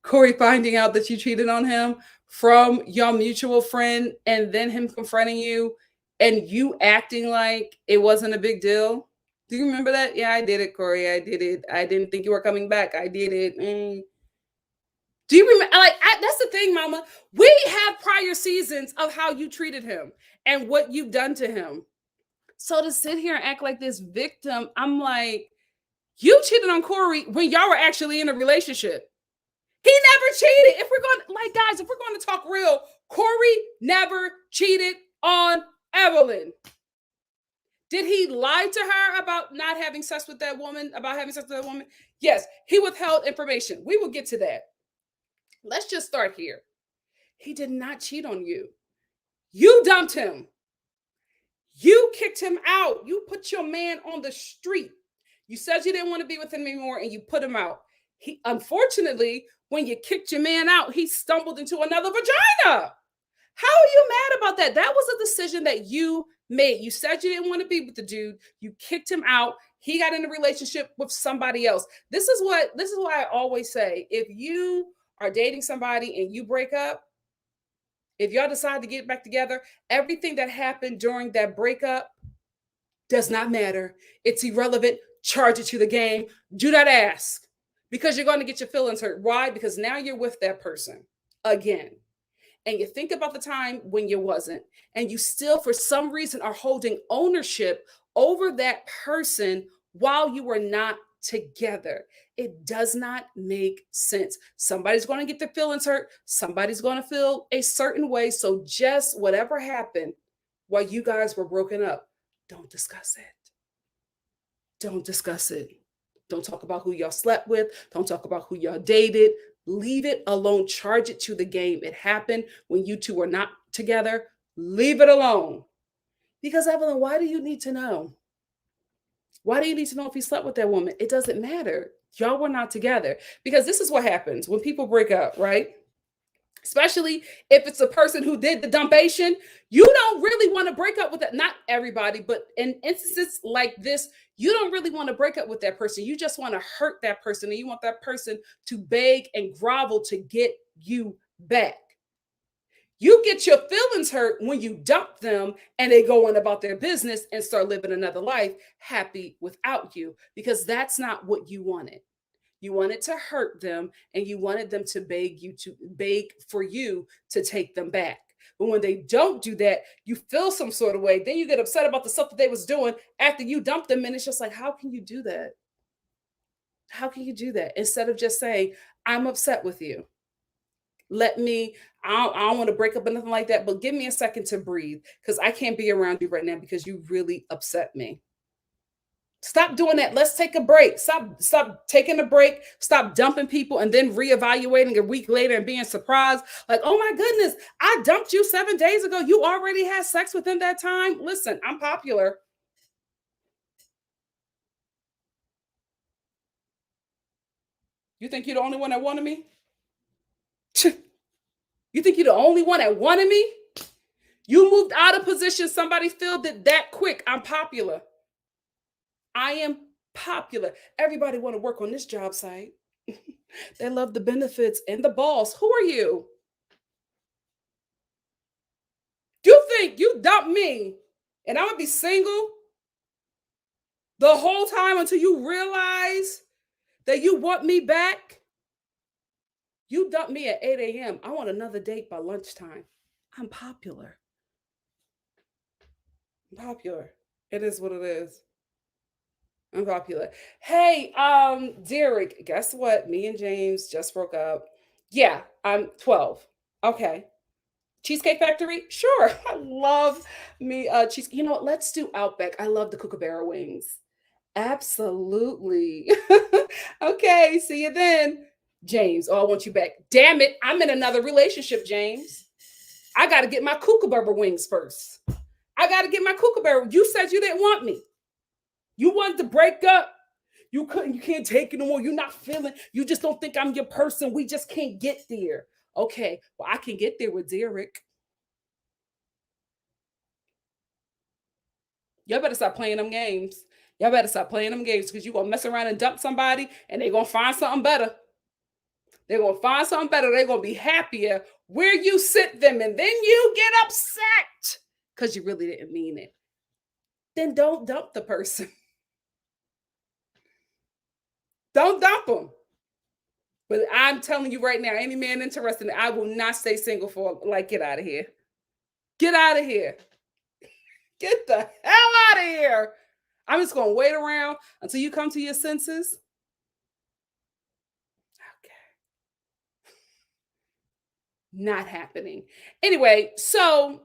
Corey finding out that you cheated on him from your mutual friend and then him confronting you and you acting like it wasn't a big deal? Do you remember that? Yeah, I did it, Corey. I did it. I didn't think you were coming back. I did it. Do you remember? That's the thing, Mama. We have prior seasons of how you treated him and what you've done to him. So to sit here and act like this victim, I'm like, you cheated on Corey when y'all were actually in a relationship. He never cheated. If we're going, like, guys, if we're going to talk real, Corey never cheated on Evelyn. Did he lie to her about not having sex with that woman, about having sex with that woman? Yes, he withheld information. We will get to that. Let's just start here. He did not cheat on you. You dumped him. You kicked him out. You put your man on the street. You said you didn't want to be with him anymore and you put him out. He, unfortunately, when you kicked your man out, he stumbled into another vagina. How are you mad about that? That was a decision that you made. You said you didn't want to be with the dude. You kicked him out. He got in a relationship with somebody else. This is why I always say, if you are dating somebody and you break up, if y'all decide to get back together, everything that happened during that breakup does not matter. It's irrelevant. Charge it to the game. Do not ask because you're going to get your feelings hurt. Why? Because now you're with that person again. And you think about the time when you wasn't, and you still, for some reason, are holding ownership over that person while you were not together. It does not make sense. Somebody's going to get their feelings hurt. Somebody's going to feel a certain way. So just whatever happened while you guys were broken up, don't discuss it. Don't discuss it. Don't talk about who y'all slept with. Don't talk about who y'all dated. Leave it alone. Charge it to the game. It happened when you two were not together. Leave it alone. Because, Evelyn, why do you need to know? Why do you need to know if he slept with that woman? It doesn't matter. Y'all were not together. Because this is what happens when people break up, right? Especially if it's a person who did the dumpation, you don't really want to break up with that. Not everybody, but in instances like this, you don't really want to break up with that person. You just want to hurt that person and you want that person to beg and grovel to get you back. You get your feelings hurt when you dump them and they go on about their business and start living another life happy without you, because that's not what you wanted. You wanted to hurt them and you wanted them to beg for you to take them back. But when they don't do that, you feel some sort of way. Then you get upset about the stuff that they was doing after you dumped them. And it's just like, how can you do that? How can you do that? Instead of just saying, I'm upset with you. I don't want to break up or nothing like that, but give me a second to breathe because I can't be around you right now because you really upset me. Stop doing that. Let's take a break. Stop taking a break. Stop dumping people and then reevaluating a week later and being surprised. Like, oh my goodness, I dumped you 7 days ago. You already had sex within that time. Listen, I'm popular. You think you're the only one that wanted me? You think you're the only one that wanted me? You moved out of position. Somebody filled it that quick. I'm popular. I am popular. Everybody want to work on this job site. They love the benefits and the boss. Who are you? think you dumped me and I'm gonna be single the whole time until you realize that you want me back? You dumped me at 8 a.m. I want another date by lunchtime. I'm popular. I'm popular. It is what it is. I'm popular. Hey, Derek, guess what? Me and James just broke up. Yeah, I'm 12. Okay. Cheesecake Factory? Sure. I love me cheese. You know what? Let's do Outback. I love the Kookaburra wings. Absolutely. Okay, see you then. James, oh, I want you back. Damn it. I'm in another relationship, James. I got to get my Kookaburra wings first. I got to get my Kookaburra. You said you didn't want me. You wanted to break up. You can't take it no more. You're not feeling, you just don't think I'm your person. We just can't get there. Okay, well, I can get there with Derek. Y'all better stop playing them games. Y'all better stop playing them games because you're gonna mess around and dump somebody and they're gonna find something better. They're gonna find something better. They're gonna be happier where you sit them, and then you get upset because you really didn't mean it. Then don't dump the person. Don't dump them. But I'm telling you right now, any man interested, I will not stay single for, like, get out of here. Get out of here. Get the hell out of here. I'm just gonna wait around until you come to your senses. Okay. Not happening. Anyway, so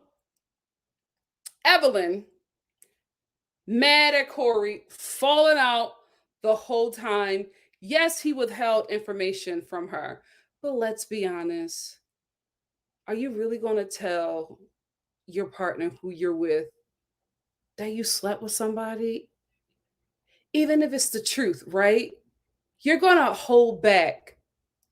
Evelyn, mad at Corey, falling out the whole time. Yes, he withheld information from her, but let's be honest. Are you really going to tell your partner who you're with that you slept with somebody? Even if it's the truth, right? You're going to hold back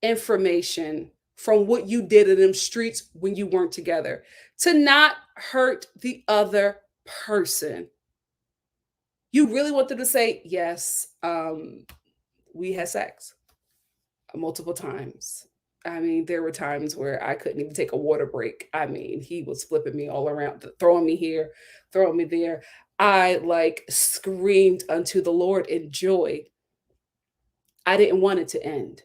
information from what you did in them streets when you weren't together to not hurt the other person. You really want them to say, yes, we had sex multiple times. I mean, there were times where I couldn't even take a water break. I mean, he was flipping me all around, throwing me here, throwing me there. I like screamed unto the Lord in joy. I didn't want it to end.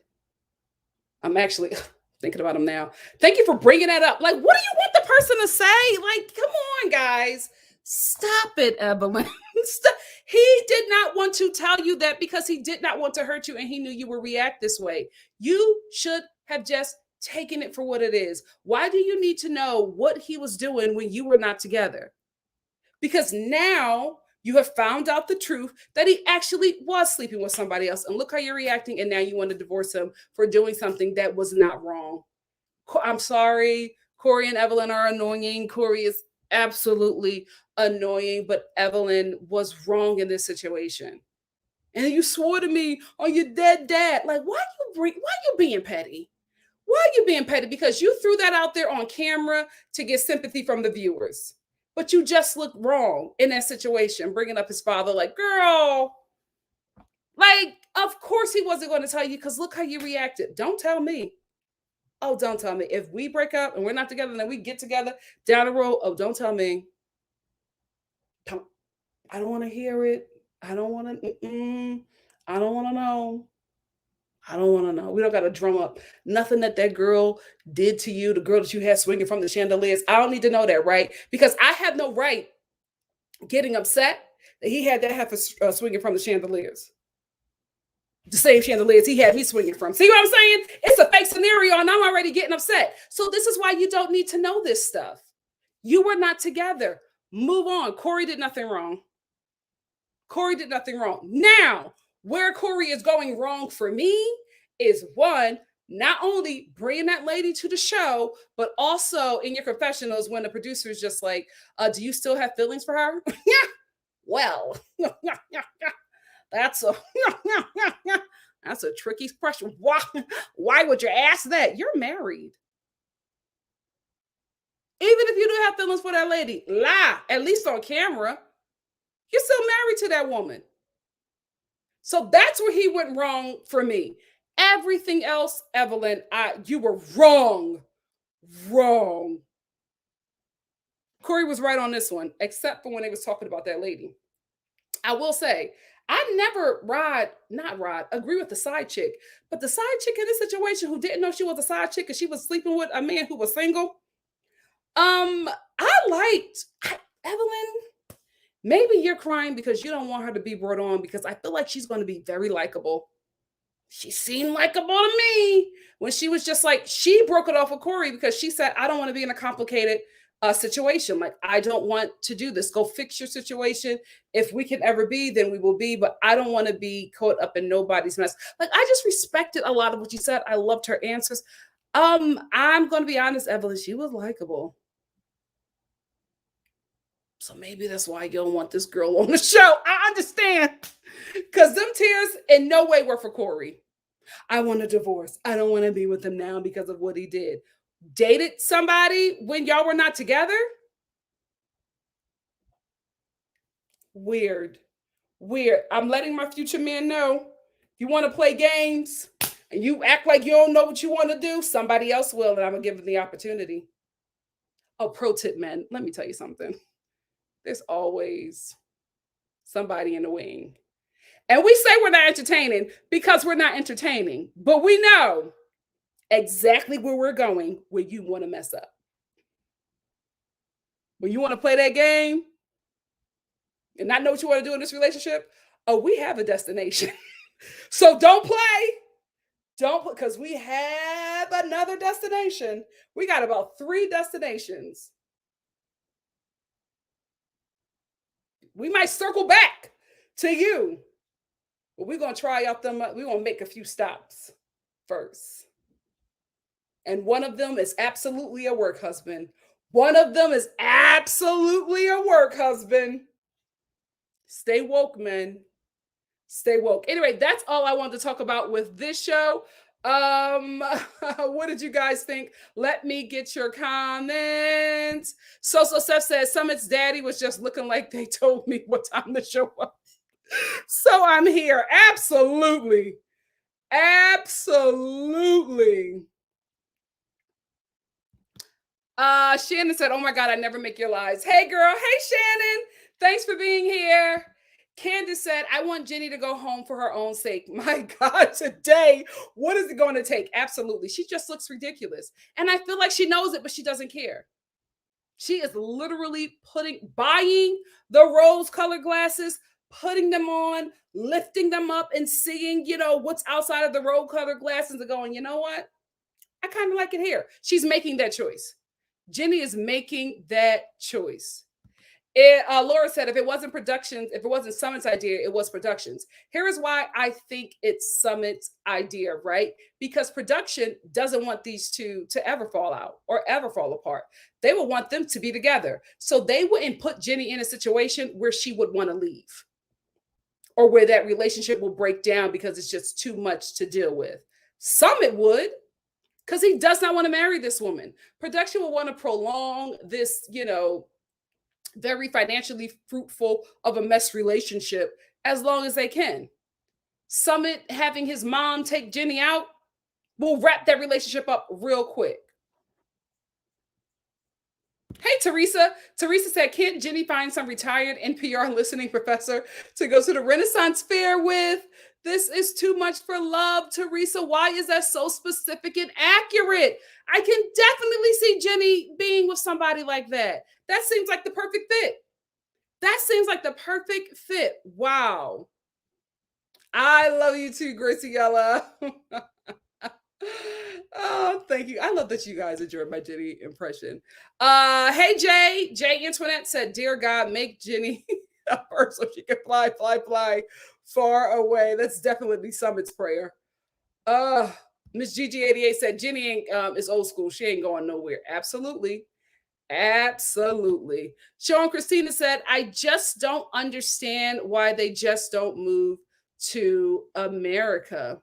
I'm actually thinking about him now. Thank you for bringing that up. Like, what do you want the person to say? Like, come on, guys. Stop it, Evelyn. Stop. He did not want to tell you that because he did not want to hurt you and he knew you would react this way. You should have just taken it for what it is. Why do you need to know what he was doing when you were not together? Because now you have found out the truth that he actually was sleeping with somebody else. And look how you're reacting. And now you want to divorce him for doing something that was not wrong. I'm sorry. Corey and Evelyn are annoying. Corey is absolutely annoying, but Evelyn was wrong in this situation. And you swore to me on your dead dad. Like, why you being petty? Why are you being petty? Because you threw that out there on camera to get sympathy from the viewers. But you just looked wrong in that situation, bringing up his father, like, girl, like, of course he wasn't going to tell you because look how you reacted. Don't tell me. Oh, don't tell me. If we break up and we're not together and then we get together down the road, oh, don't tell me. I don't want to hear it. I don't want to. I don't want to know. I don't want to know. We don't got to drum up nothing that girl did to you, the girl that you had swinging from the chandeliers. I don't need to know that, right? Because I have no right getting upset that he had that heifer swinging from the chandeliers. The same chandeliers he had me swinging from. See what I'm saying? It's a fake scenario and I'm already getting upset. So this is why you don't need to know this stuff. You were not together. Move on. Corey did nothing wrong. Corey did nothing wrong. Now, where Corey is going wrong for me is one, not only bringing that lady to the show, but also in your confessionals when the producer is just like, do you still have feelings for her? Yeah. Well, that's a that's a tricky question. Why would you ask that? You're married. Even if you do have feelings for that lady, lie, at least on camera. You're still married to that woman. So that's where he went wrong for me. Everything else, Evelyn, you were wrong. Wrong. Corey was right on this one, except for when they was talking about that lady. I will say, I never not ride, agree with the side chick, but the side chick in this situation who didn't know she was a side chick and she was sleeping with a man who was single. Evelyn, maybe you're crying because you don't want her to be brought on because I feel like she's going to be very likable. She seemed likable to me when she was just like, she broke it off with Corey because she said, I don't want to be in a complicated situation. Like, I don't want to do this. Go fix your situation. If we can ever be, then we will be, but I don't want to be caught up in nobody's mess. Like, I just respected a lot of what she said. I loved her answers. I'm going to be honest, Evelyn, she was likable. So maybe that's why you don't want this girl on the show. I understand. Because them tears in no way were for Corey. I want a divorce. I don't want to be with him now because of what he did. Dated somebody when y'all were not together? Weird. Weird. I'm letting my future man know. You want to play games and you act like you don't know what you want to do, somebody else will, and I'm going to give them the opportunity. Oh, pro tip, men. Let me tell you something. There's always somebody in the wing. And we say we're not entertaining because we're not entertaining, but we know exactly where we're going when you want to mess up. When you want to play that game and not know what you want to do in this relationship, oh, we have a destination. So don't play. Don't, because we have another destination. We got about 3 destinations. We might circle back to you, but we're going to try out them. We're going to make a few stops first. And one of them is absolutely a work husband. One of them is absolutely a work husband. Stay woke, men. Stay woke. Anyway, that's all I wanted to talk about with this show. What did you guys think? Let me get your comments. So Seth says Summit's daddy was just looking like they told me what time to show up. So I'm here. Absolutely. Absolutely. Shannon said, oh my God, I never make your lies. Hey girl. Hey Shannon. Thanks for being here. Candace said, I want Jenny to go home for her own sake. My God, today, what is it going to take? Absolutely. She just looks ridiculous. And I feel like she knows it, but she doesn't care. She is literally buying the rose-colored glasses, putting them on, lifting them up and seeing, what's outside of the rose-colored glasses and going, you know what? I kind of like it here. She's making that choice. Jenny is making that choice. Laura said, if it wasn't productions, if it wasn't Summit's idea, it was productions. Here is why I think it's Summit's idea, right? Because production doesn't want these two to ever fall out or ever fall apart. They would want them to be together. So they wouldn't put Jenny in a situation where she would want to leave or where that relationship will break down because it's just too much to deal with. Summit would, because he does not want to marry this woman. Production will want to prolong this, very financially fruitful of a mess relationship as long as they can. Summit having his mom take Jenny out will wrap that relationship up real quick. Hey, Teresa. Teresa said, can't Jenny find some retired NPR listening professor to go to the Renaissance Fair with? This is too much for love, Teresa. Why is that so specific and accurate? I can definitely see Jenny being with somebody like that. That seems like the perfect fit. That seems like the perfect fit. Wow. I love you too, Graciela. Oh, thank you. I love that you guys enjoyed my Jenny impression. Hey, Jay. Jay Antoinette said, dear God, make Jenny a bird so she can fly, fly, fly far away. That's definitely Summit's prayer. Miss GG88 said, Jenny is old school. She ain't going nowhere. Absolutely. Absolutely. Sean Christina said, I just don't understand why they just don't move to America.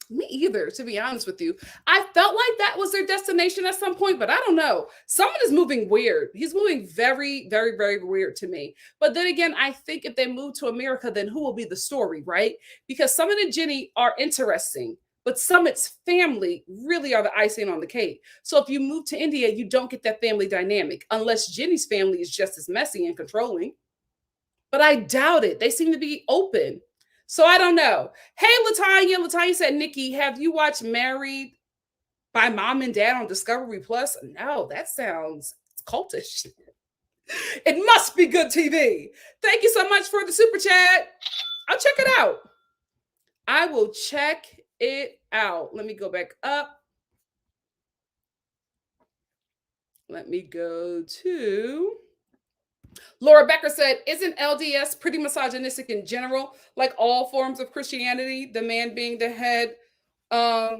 Me either, to be honest with you. I felt like that was their destination at some point, but I don't know. Someone is moving weird. He's moving very, very, very weird to me. But then again, I think if they move to America, then who will be the story, right? Because Summit and Jenny are interesting, but Summit's family really are the icing on the cake. So if you move to India, you don't get that family dynamic unless Jenny's family is just as messy and controlling. But I doubt it. They seem to be open. So I don't know. Hey, Latanya. Latanya said, Nikki, have you watched Married by Mom and Dad on Discovery Plus? No, that sounds cultish. It must be good TV. Thank you so much for the super chat. I'll check it out. I will check it out. Let me go back up. Let me go to Laura Becker said, isn't LDS pretty misogynistic in general? Like all forms of Christianity, the man being the head of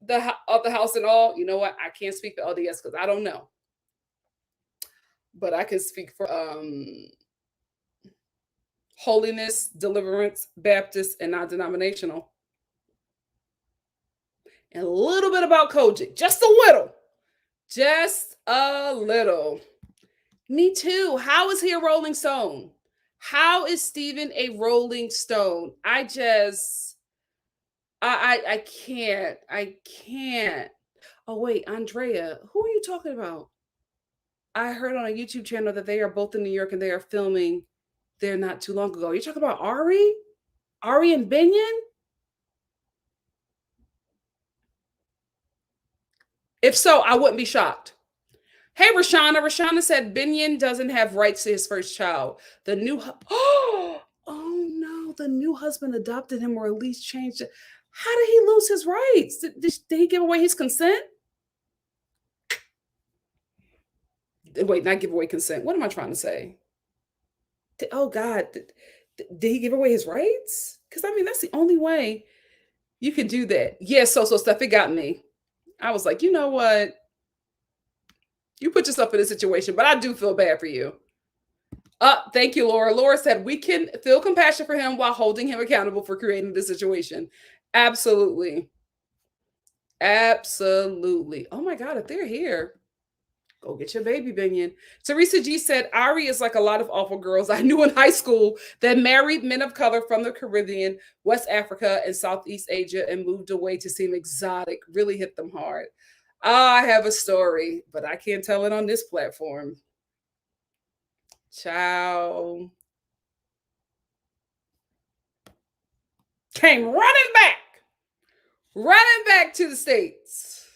the house and all? You know what? I can't speak for LDS because I don't know. But I can speak for Holiness, Deliverance, Baptist, and non-denominational. And a little bit about Kojic. Just a little. Just a little. Me too. How is he a Rolling Stone? How is Stephen a Rolling Stone? I can't. I can't. Oh, wait, Andrea. Who are you talking about? I heard on a YouTube channel that they are both in New York and they are filming there not too long ago. You're talking about Ari? Ari and Binion? If so, I wouldn't be shocked. Hey, Rashana. Rashana said Binion doesn't have rights to his first child. The new oh no, the new husband adopted him or at least changed it. How did he lose his rights? Did he give away his consent? Wait, not give away consent. What am I trying to say? Oh God, did he give away his rights? Because I mean, that's the only way you can do that. Yeah, so stuff, it got me. I was like, you know what? You put yourself in a situation, but I do feel bad for you. Thank you, Laura. Laura said we can feel compassion for him while holding him accountable for creating the situation. Absolutely. Absolutely. Oh my God, if they're here, go get your baby, Binion. Teresa G said, Ari is like a lot of awful girls I knew in high school that married men of color from the Caribbean, West Africa, and Southeast Asia and moved away to seem exotic. Really hit them hard. I have a story, but I can't tell it on this platform. Ciao. Came running back to the States.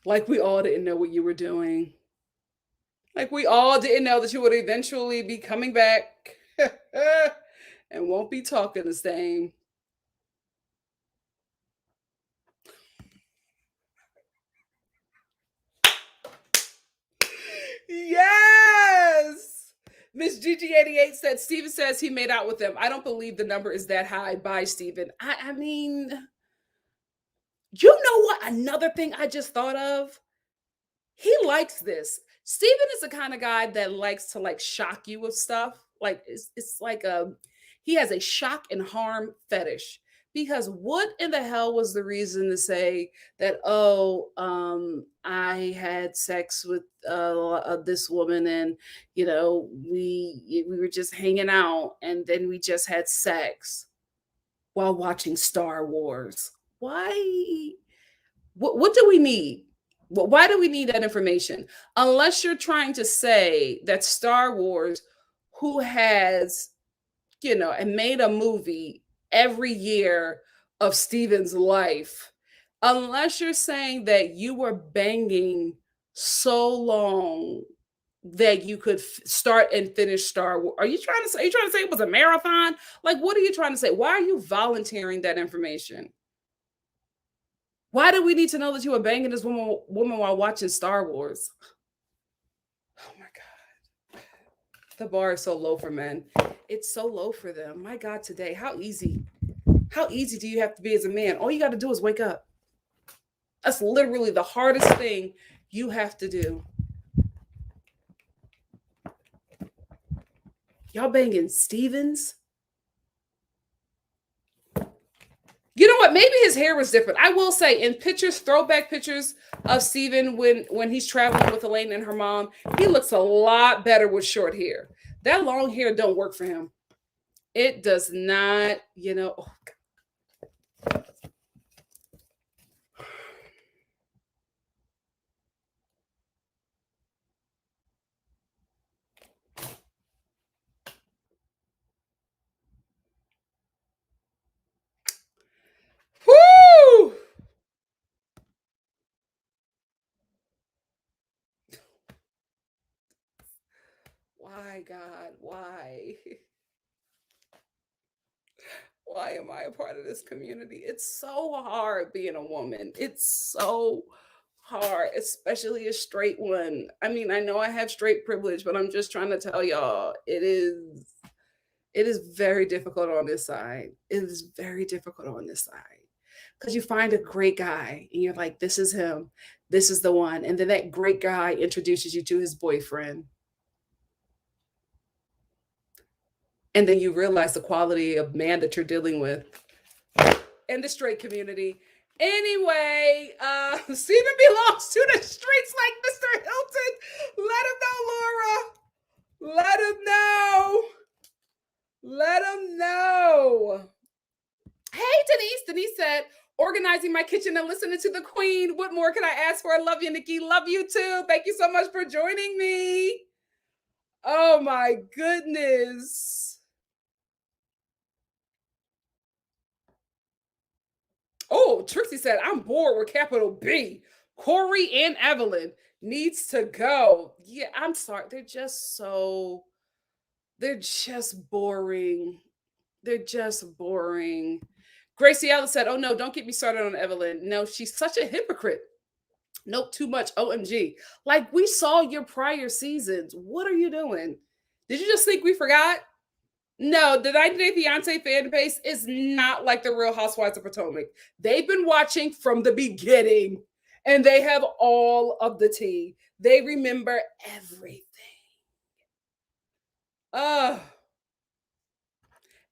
Like we all didn't know what you were doing. Like we all didn't know that you would eventually be coming back and won't be talking the same. Yes. Miss Gigi88 said, Steven says he made out with them. I don't believe the number is that high. Bye, Steven. I mean, you know what? Another thing I just thought of. He likes this. Steven is the kind of guy that likes to like shock you with stuff. Like it's like he has a shock and harm fetish. Because what in the hell was the reason to say that, I had sex with this woman and, you know, we were just hanging out and then we just had sex while watching Star Wars. Why? What do we need? Why do we need that information? Unless you're trying to say that Star Wars, who has, and made a movie every year of Steven's life, unless you're saying that you were banging so long that you could start and finish Star Wars. Are you trying to say it was a marathon? Like, what are you trying to say? Why are you volunteering that information? Why do we need to know that you were banging this woman while watching Star Wars? Oh my God. The bar is so low for men. It's so low for them. My God, today, how easy do you have to be as a man? All you got to do is wake up. That's literally the hardest thing you have to do. Y'all banging Stevens? You know what? Maybe his hair was different. I will say, in pictures, throwback pictures of Steven when he's traveling with Elaine and her mom, he looks a lot better with short hair. That long hair don't work for him. It does not, oh, whoo! Why, God? Why? Why am I a part of this community? It's so hard being a woman. It's so hard, especially a straight one. I mean, I know I have straight privilege, but I'm just trying to tell y'all it is very difficult on this side. It is very difficult on this side. Because you find a great guy and you're like, this is him. This is the one. And then that great guy introduces you to his boyfriend. And then you realize the quality of man that you're dealing with in the straight community. Anyway, Stephen belongs to the streets like Mr. Hilton. Let him know, Laura. Let him know. Let him know. Hey, Denise. Denise said, organizing my kitchen and listening to the Queen. What more can I ask for? I love you, Nikki. Love you too. Thank you so much for joining me. Oh my goodness. Oh, Trixie said, I'm bored with capital B. Corey and Evelyn needs to go. Yeah, I'm sorry. They're just boring. They're just boring. Gracie Ellis said, oh no, don't get me started on Evelyn. No, she's such a hypocrite. Nope, too much. OMG. Like, we saw your prior seasons. What are you doing? Did you just think we forgot? No, the 90 Day Fiance fan base is not like the Real Housewives of Potomac. They've been watching from the beginning and they have all of the tea. They remember everything. Oh,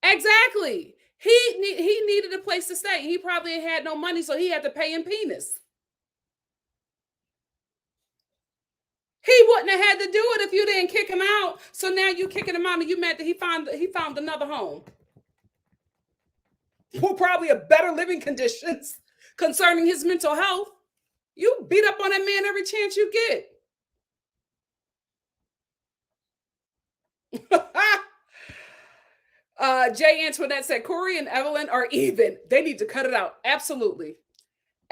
exactly. He needed a place to stay. He probably had no money, so he had to pay in penis. He wouldn't have had to do it if you didn't kick him out. So now you kicking him out and you mad that he found another home. Well, probably a better living conditions concerning his mental health. You beat up on that man every chance you get. Jay Antoinette said Corey and Evelyn are even. They need to cut it out. Absolutely.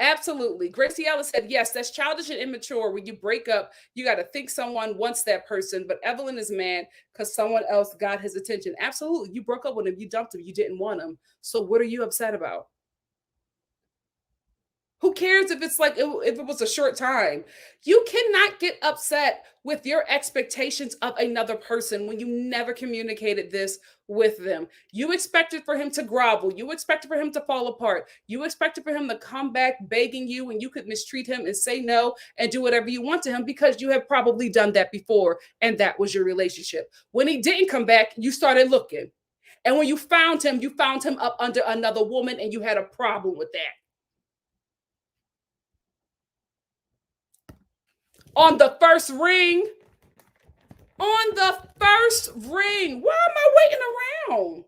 Absolutely. Gracie Ellis said, yes, that's childish and immature. When you break up, you got to think someone wants that person. But Evelyn is mad because someone else got his attention. Absolutely. You broke up with him. You dumped him. You didn't want him. So what are you upset about? Who cares if it's like if it was a short time? You cannot get upset with your expectations of another person when you never communicated this with them. You expected for him to grovel. You expected for him to fall apart. You expected for him to come back begging you and you could mistreat him and say no and do whatever you want to him because you have probably done that before and that was your relationship. When he didn't come back, you started looking. And when you found him up under another woman and you had a problem with that. On the first ring. On the first ring. Why am I waiting around?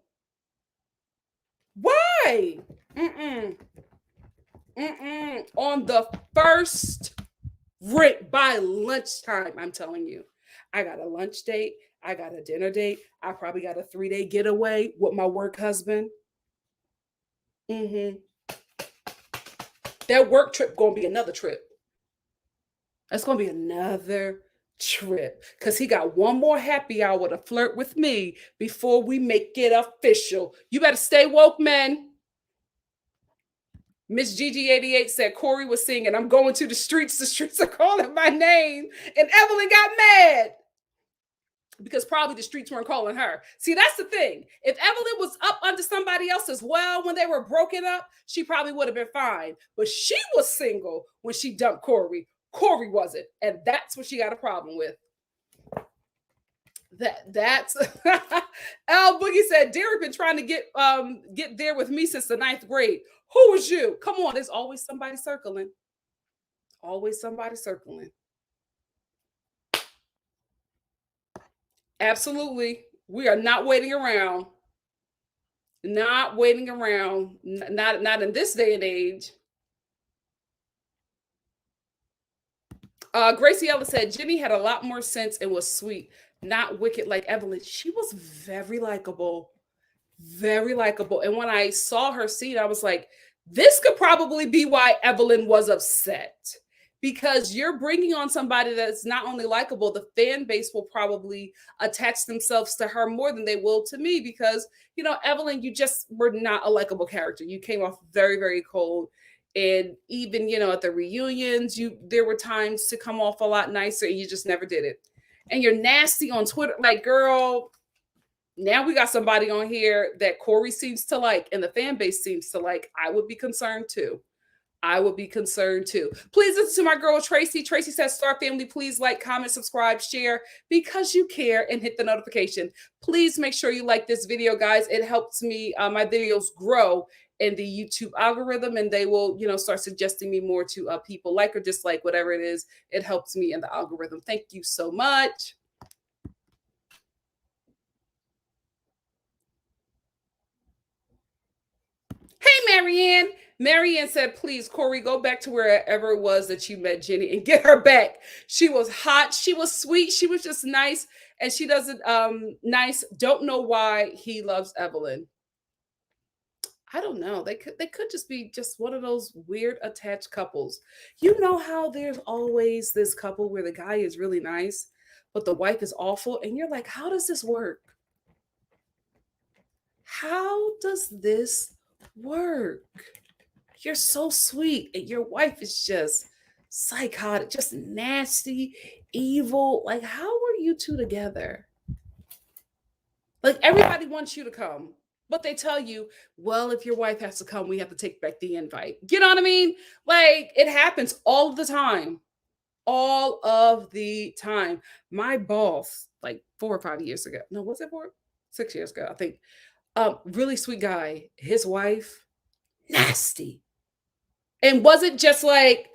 Why? Mm-mm. Mm-mm. On the first ring by lunchtime, I'm telling you. I got a lunch date. I got a dinner date. I probably got a 3-day getaway with my work husband. Mm-hmm. That work trip gonna be another trip. That's gonna be another trip because he got one more happy hour to flirt with me before we make it official. You better stay woke, men. Miss Gigi88 said Corey was singing, I'm going to the streets are calling my name. And Evelyn got mad because probably the streets weren't calling her. See, that's the thing. If Evelyn was up under somebody else as well when they were broken up, she probably would have been fine. But she was single when she dumped Corey. Corey wasn't. And that's what she got a problem with. That's Al Boogie said Derek been trying to get there with me since the 9th grade. Who was you? Come on, there's always somebody circling. Always somebody circling. Absolutely. We are not waiting around. Not waiting around. Not in this day and age. Gracie Ellis said Jenny had a lot more sense and was sweet, not wicked like Evelyn. She was very likable, very likable. And when I saw her scene, I was like, this could probably be why Evelyn was upset, because you're bringing on somebody that's not only likable, the fan base will probably attach themselves to her more than they will to me, because Evelyn, you just were not a likable character. You came off very, very cold. And even at the reunions, there were times to come off a lot nicer, and you just never did it. And you're nasty on Twitter, like, girl, now we got somebody on here that Corey seems to like and the fan base seems to like. I would be concerned too. I would be concerned too. Please listen to my girl Tracy. Tracy says, Star Family, please like, comment, subscribe, share because you care, and hit the notification. Please make sure you like this video, guys. It helps me, my videos grow in the YouTube algorithm, and they will, start suggesting me more to people, like or dislike, whatever it is. It helps me in the algorithm. Thank you so much. Hey, Marianne. Marianne said, please, Corey, go back to wherever it was that you met Jenny and get her back. She was hot. She was sweet. She was just nice. And she doesn't, nice. Don't know why he loves Evelyn. I don't know. They could just be just one of those weird attached couples. You know how there's always this couple where the guy is really nice, but the wife is awful. And you're like, how does this work? How does this work? You're so sweet, and your wife is just psychotic, just nasty, evil. Like, how are you two together? Like, everybody wants you to come, but they tell you, well, if your wife has to come, we have to take back the invite. You know what I mean? Like, it happens all of the time. All of the time. My boss, like 4 or 5 years ago, no, was it 6 years ago? I think. Really sweet guy. His wife, nasty. And wasn't just like,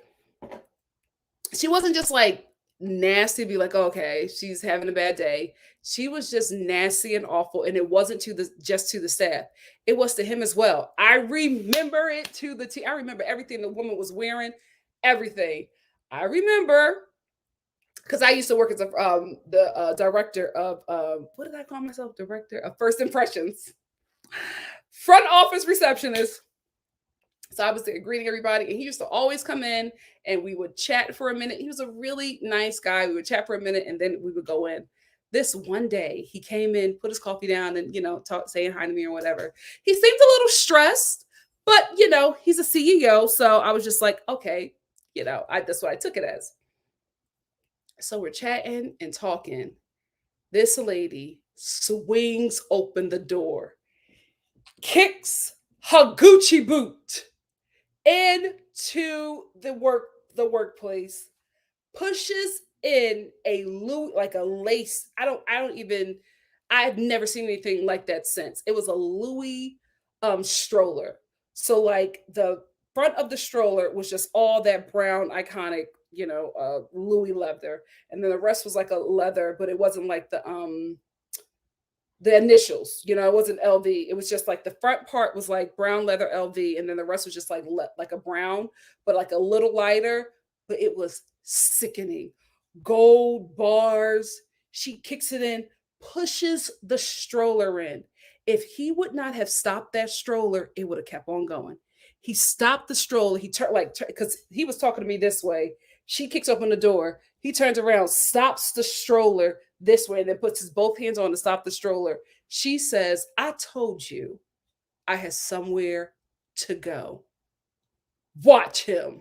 she wasn't just like nasty, be like, okay, she's having a bad day. She was just nasty and awful. And it wasn't just to the staff. It was to him as well. I remember it to the T. I remember everything the woman was wearing, everything. I remember because I used to work as the director of what did I call myself? Director of First Impressions, front office receptionist. So I was there greeting everybody, and he used to always come in and we would chat for a minute. He was a really nice guy. We would chat for a minute and then we would go in. This one day, he came in, put his coffee down, and talk, saying hi to me or whatever. He seemed a little stressed, but he's a CEO, so I was just like, okay, that's what I took it as. So we're chatting and talking. This lady swings open the door, kicks her Gucci boot into the workplace, pushes in a Louis, like a lace. I've never seen anything like that since. It was a Louis stroller. So like the front of the stroller was just all that brown iconic, Louis leather, and then the rest was like a leather, but it wasn't like the initials, it wasn't LV. It was just like the front part was like brown leather LV, and then the rest was just like a brown, but like a little lighter. But it was sickening. Gold bars. She kicks it in, pushes the stroller in. If he would not have stopped that stroller, it would have kept on going. He stopped the stroller. He turned because he was talking to me this way. She kicks open the door. He turns around, stops the stroller this way, and then puts his both hands on to stop the stroller. She says, I told you I had somewhere to go. Watch him.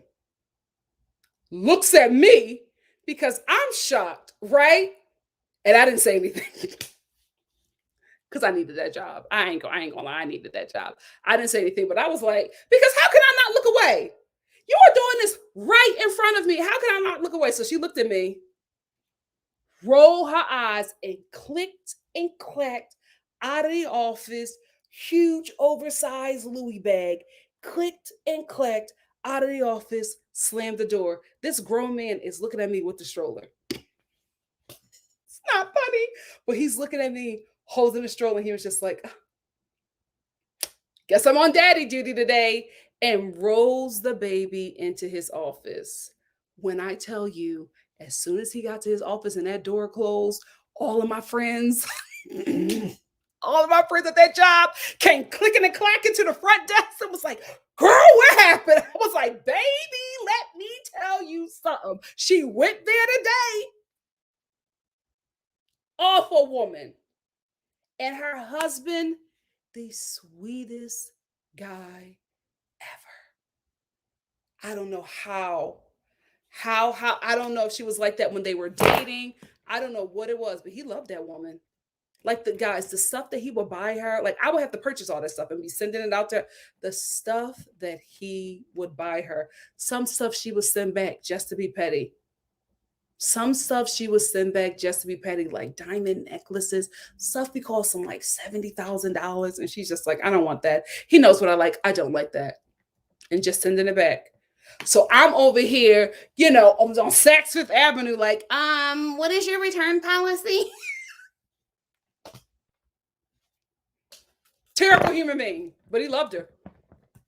Looks at me because I'm shocked, right? And I didn't say anything because I needed that job. I ain't gonna lie, I needed that job. I didn't say anything, but I was like, because how can I not look away? You are doing this right in front of me. How can I not look away? So she looked at me, rolled her eyes, and clicked and clacked out of the office. Huge, oversized Louis bag. Clicked and clacked out of the office, slammed the door. This grown man is looking at me with the stroller. It's not funny, but he's looking at me holding the stroller. He was just like, Guess I'm on daddy duty today, and rolls the baby into his office. When I tell you, as soon as he got to his office and that door closed, all of my friends, all of my friends at that job came clicking and clacking to the front desk and was like, girl, what happened? I was like, baby, let me tell you something. She went there today. Awful woman. And her husband, the sweetest guy ever. I don't know how I don't know if she was like that when they were dating. I don't know what it was, but he loved that woman. Like the guys, the stuff that he would buy her, like I would have to purchase all that stuff and be sending it out to the stuff that he would buy her. Some stuff she would send back just to be petty. Some stuff she would send back just to be petty, like diamond necklaces, stuff we call some like $70,000. And she's just like, I don't want that. He knows what I like. I don't like that. And just sending it back. So I'm over here, on Saks Fifth Avenue, like, what is your return policy? Terrible human being, but he loved her.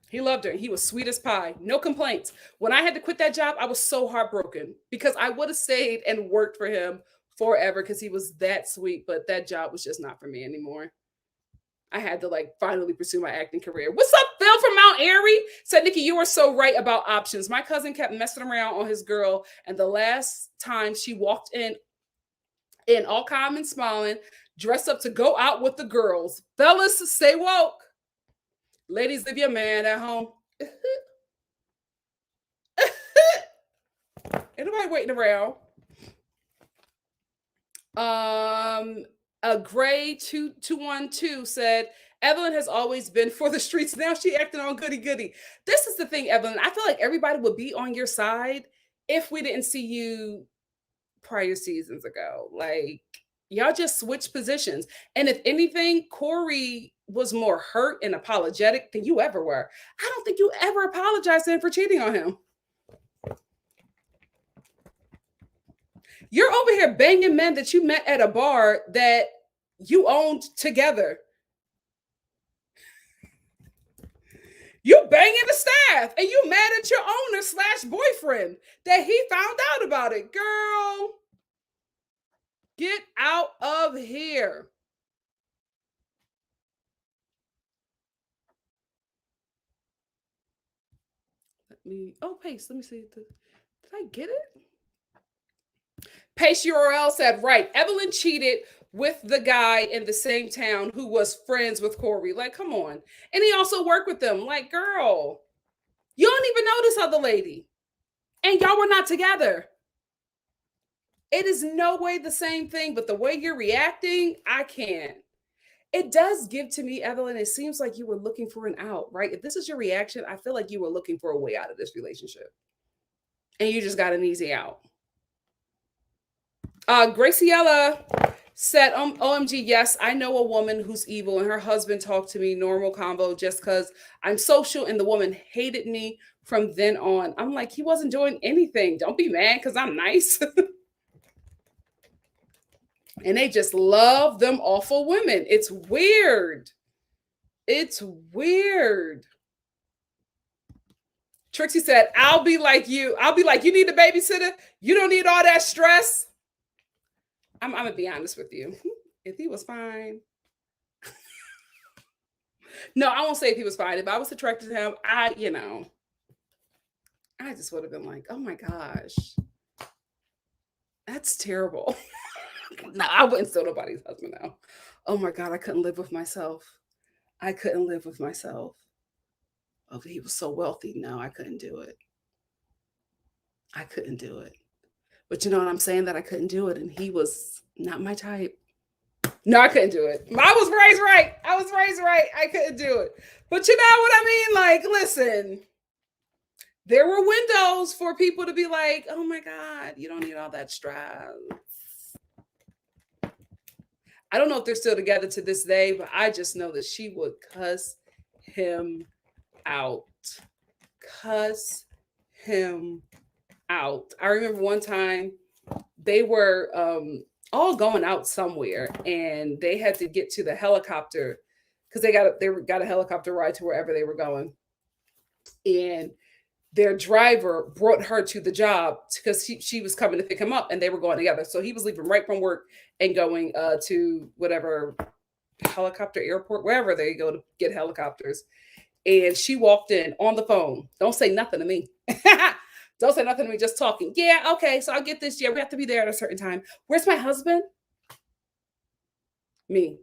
He loved her. He was sweet as pie. No complaints. When I had to quit that job, I was so heartbroken because I would have stayed and worked for him forever because he was that sweet, but that job was just not for me anymore. I had to like finally pursue my acting career. What's up, Phil from Mount Airy? Said, Nikki, you were so right about options. My cousin kept messing around on his girl, and the last time she walked in all calm and smiling, dressed up to go out with the girls. Fellas, stay woke. Ladies, leave your man at home. Ain't nobody waiting around. A gray 2212 said, Evelyn has always been for the streets. Now she acting on goody goody. This is the thing, Evelyn. I feel like everybody would be on your side if we didn't see you prior seasons ago. Like, y'all just switched positions. And if anything, Corey was more hurt and apologetic than you ever were. I don't think you ever apologized to him for cheating on him. You're over here banging men that you met at a bar that you owned together. You banging the staff and you mad at your owner / boyfriend that he found out about it. Girl, get out of here. Pace, let me see. Did I get it? Pace URL said, right, Evelyn cheated with the guy in the same town who was friends with Corey. Like, come on. And he also worked with them. Like, girl, you don't even know this other lady. And y'all were not together. It is no way the same thing, but the way you're reacting, I can't. It does give to me, Evelyn, it seems like you were looking for an out, right? If this is your reaction, I feel like you were looking for a way out of this relationship. And you just got an easy out. Graciela said, OMG, yes, I know a woman who's evil and her husband talked to me normal combo just because I'm social and the woman hated me from then on. I'm like, he wasn't doing anything. Don't be mad because I'm nice. And they just love them awful women. It's weird. It's weird. Trixie said, I'll be like you. I'll be like, you need a babysitter? You don't need all that stress? I'm going to be honest with you. If he was fine. No, I won't say if he was fine. If I was attracted to him, I just would have been like, oh my gosh. That's terrible. No, I wouldn't steal nobody's husband now. Oh my God, I couldn't live with myself. I couldn't live with myself. Oh, he was so wealthy. No, I couldn't do it. I couldn't do it. But you know what I'm saying? That I couldn't do it. And he was not my type. No, I couldn't do it. I was raised right. I couldn't do it. But you know what I mean? Like, listen, there were windows for people to be like, oh my God, you don't need all that stress. I don't know if they're still together to this day, but I just know that she would cuss him out. Cuss him out. I remember one time they were all going out somewhere and they had to get to the helicopter because they got a helicopter ride to wherever they were going, and their driver brought her to the job because she was coming to pick him up, and they were going together. So he was leaving right from work and going to whatever helicopter airport, wherever they go to get helicopters. And she walked in on the phone. Don't say nothing to me. Don't say nothing to me, just talking. Yeah, okay, so I'll get this. Yeah, we have to be there at a certain time. Where's my husband? Me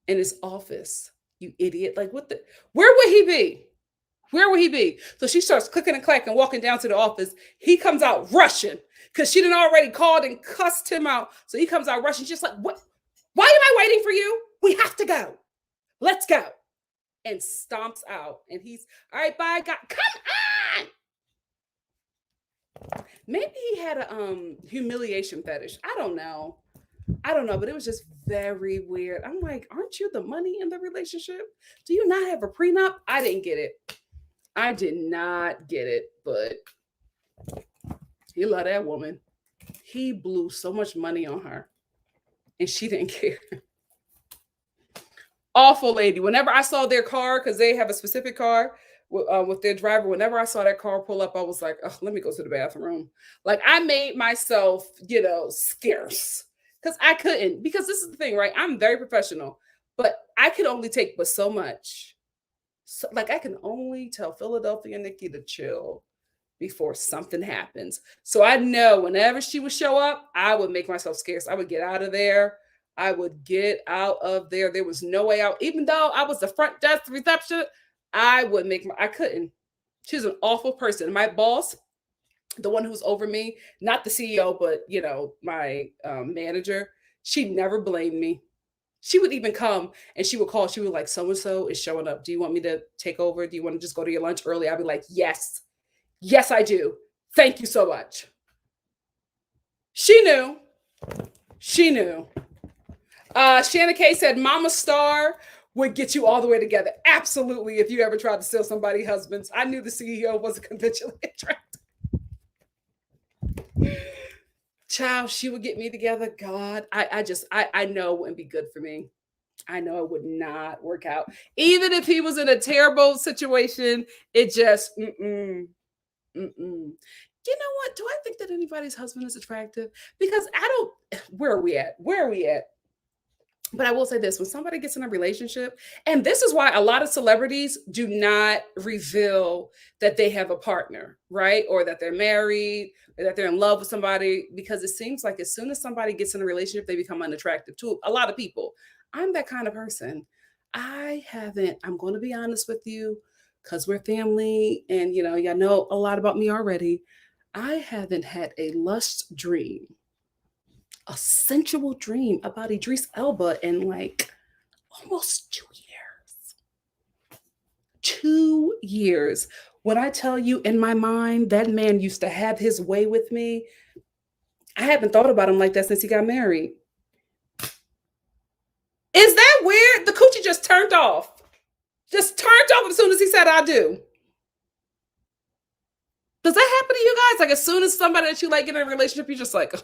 in his office. You idiot. Like, what the? Where would he be? Where would he be? So she starts clicking and clacking, walking down to the office. He comes out rushing because she didn't already called and cussed him out. So he comes out rushing. She's like, what? Why am I waiting for you? We have to go. Let's go. And stomps out. And he's, all right, bye, God. Come on. Maybe he had a humiliation fetish. I don't know. I don't know, but it was just very weird. I'm like, aren't you the money in the relationship? Do you not have a prenup? I didn't get it. I did not get it, but he loved that woman. He blew so much money on her, and she didn't care. Awful lady. Whenever I saw their car, because they have a specific car with their driver, whenever I saw that car pull up, I was like, oh, let me go to the bathroom. Like, I made myself, scarce because I couldn't. Because this is the thing, right? I'm very professional, but I could only take but so much. So, like, I can only tell Philadelphia Nikki to chill before something happens. So I know whenever she would show up, I would make myself scarce. I would get out of there. I would get out of there. There was no way out. Even though I was the front desk reception, I couldn't. She's an awful person. My boss, the one who's over me, not the CEO, but my manager, she never blamed me. She would even come and she would call. She would like, so and so is showing up. Do you want me to take over? Do you want to just go to your lunch early? I'd be like, yes. Yes, I do. Thank you so much. She knew. She knew. Shannon K said, Mama Star would get you all the way together. Absolutely. If you ever tried to steal somebody's husbands, I knew the CEO wasn't conventionally attractive. Child, she would get me together. God, I know it wouldn't be good for me. I know it would not work out. Even if he was in a terrible situation, it just, mm-mm. You know what? Do I think that anybody's husband is attractive? Because I don't. Where are we at? Where are we at? But I will say this, when somebody gets in a relationship, and this is why a lot of celebrities do not reveal that they have a partner, right? Or that they're married, or that they're in love with somebody, because it seems like as soon as somebody gets in a relationship, they become unattractive to a lot of people. I'm that kind of person. I'm going to be honest with you, because we're family, and y'all know a lot about me already. I haven't had a lust dream, a sensual dream about Idris Elba in like almost 2 years. 2 years. When I tell you, in my mind, that man used to have his way with me. I haven't thought about him like that since he got married. Is that weird? The coochie just turned off. Just turned off as soon as he said I do. Does that happen to you guys? Like, as soon as somebody that you like get in a relationship, you're just like,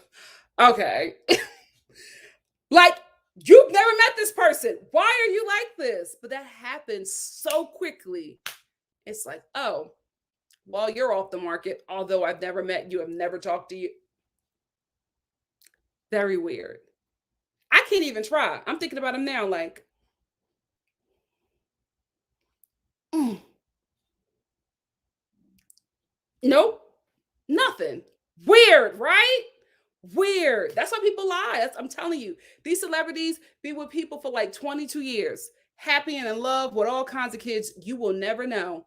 okay. Like, you've never met this person. Why are you like this? But that happens so quickly. It's like, oh, well, you're off the market. Although I've never met you, I've never talked to you. Very weird. I can't even try. I'm thinking about him now, like, mm, nope, nothing. Weird, right? Weird. That's why people lie. I'm telling you, these celebrities be with people for like 22 years, happy and in love with all kinds of kids. You will never know.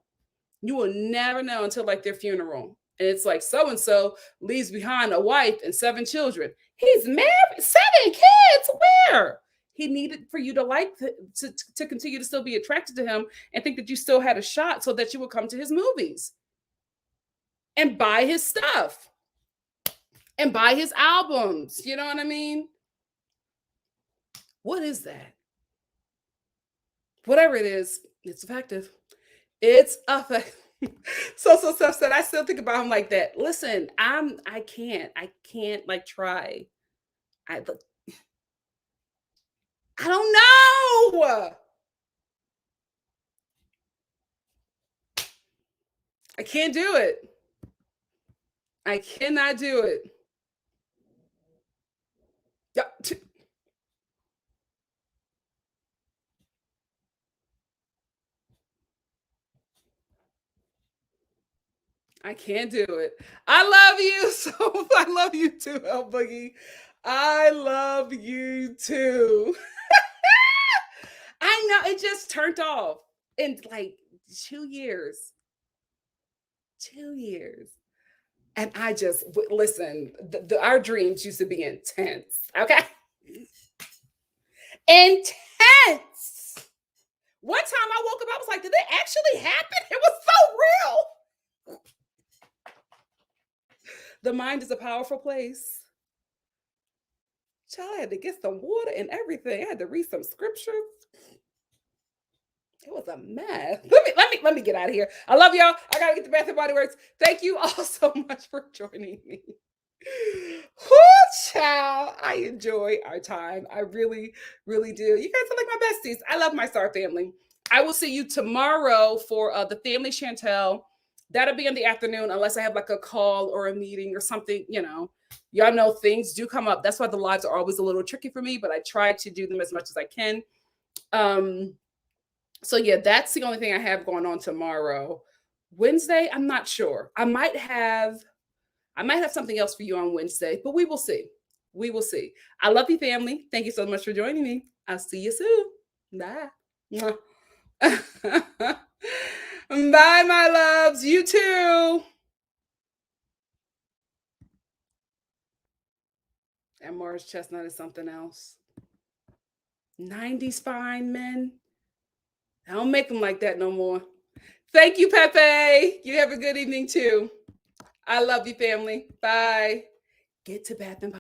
You will never know until like their funeral. And it's like so and so leaves behind a wife and 7 children. He's married, 7 kids. Where? He needed for you to to continue to still be attracted to him and think that you still had a shot so that you would come to his movies and buy his stuff and buy his albums. You know what I mean? What is that? Whatever it is, it's effective. It's effective. So Steph said, I still think about him like that. Listen, I can't like try. I don't know. I can't do it. I cannot do it. Yeah, I can't do it. I love you so. I love you too, El Boogie. I love you too. I know it just turned off in like 2 years. 2 years. And I just listen. Our dreams used to be intense. Okay, intense. One time I woke up, I was like, "Did it actually happen?" It was so real. The mind is a powerful place. Child, I had to get some water and everything. I had to read some scriptures. It was a mess. Let me get out of here. I love y'all. I gotta get the Bath and Body Works. Thank you all so much for joining me. Whoo, child. I enjoy our time. I really, really do. You guys are like my besties. I love my Star family. I will see you tomorrow for the Family Chantel. That'll be in the afternoon, unless I have like a call or a meeting or something. Y'all know things do come up. That's why the lives are always a little tricky for me, but I try to do them as much as I can. So yeah, that's the only thing I have going on tomorrow. Wednesday, I'm not sure. I might have something else for you on Wednesday, but we will see. We will see. I love you, family. Thank you so much for joining me. I'll see you soon. Bye. Mwah. Bye, my loves. You too. And Morris Chestnut is something else. 90s fine men. I don't make them like that no more. Thank you, Pepe. You have a good evening too. I love you, family. Bye. Get to Bath and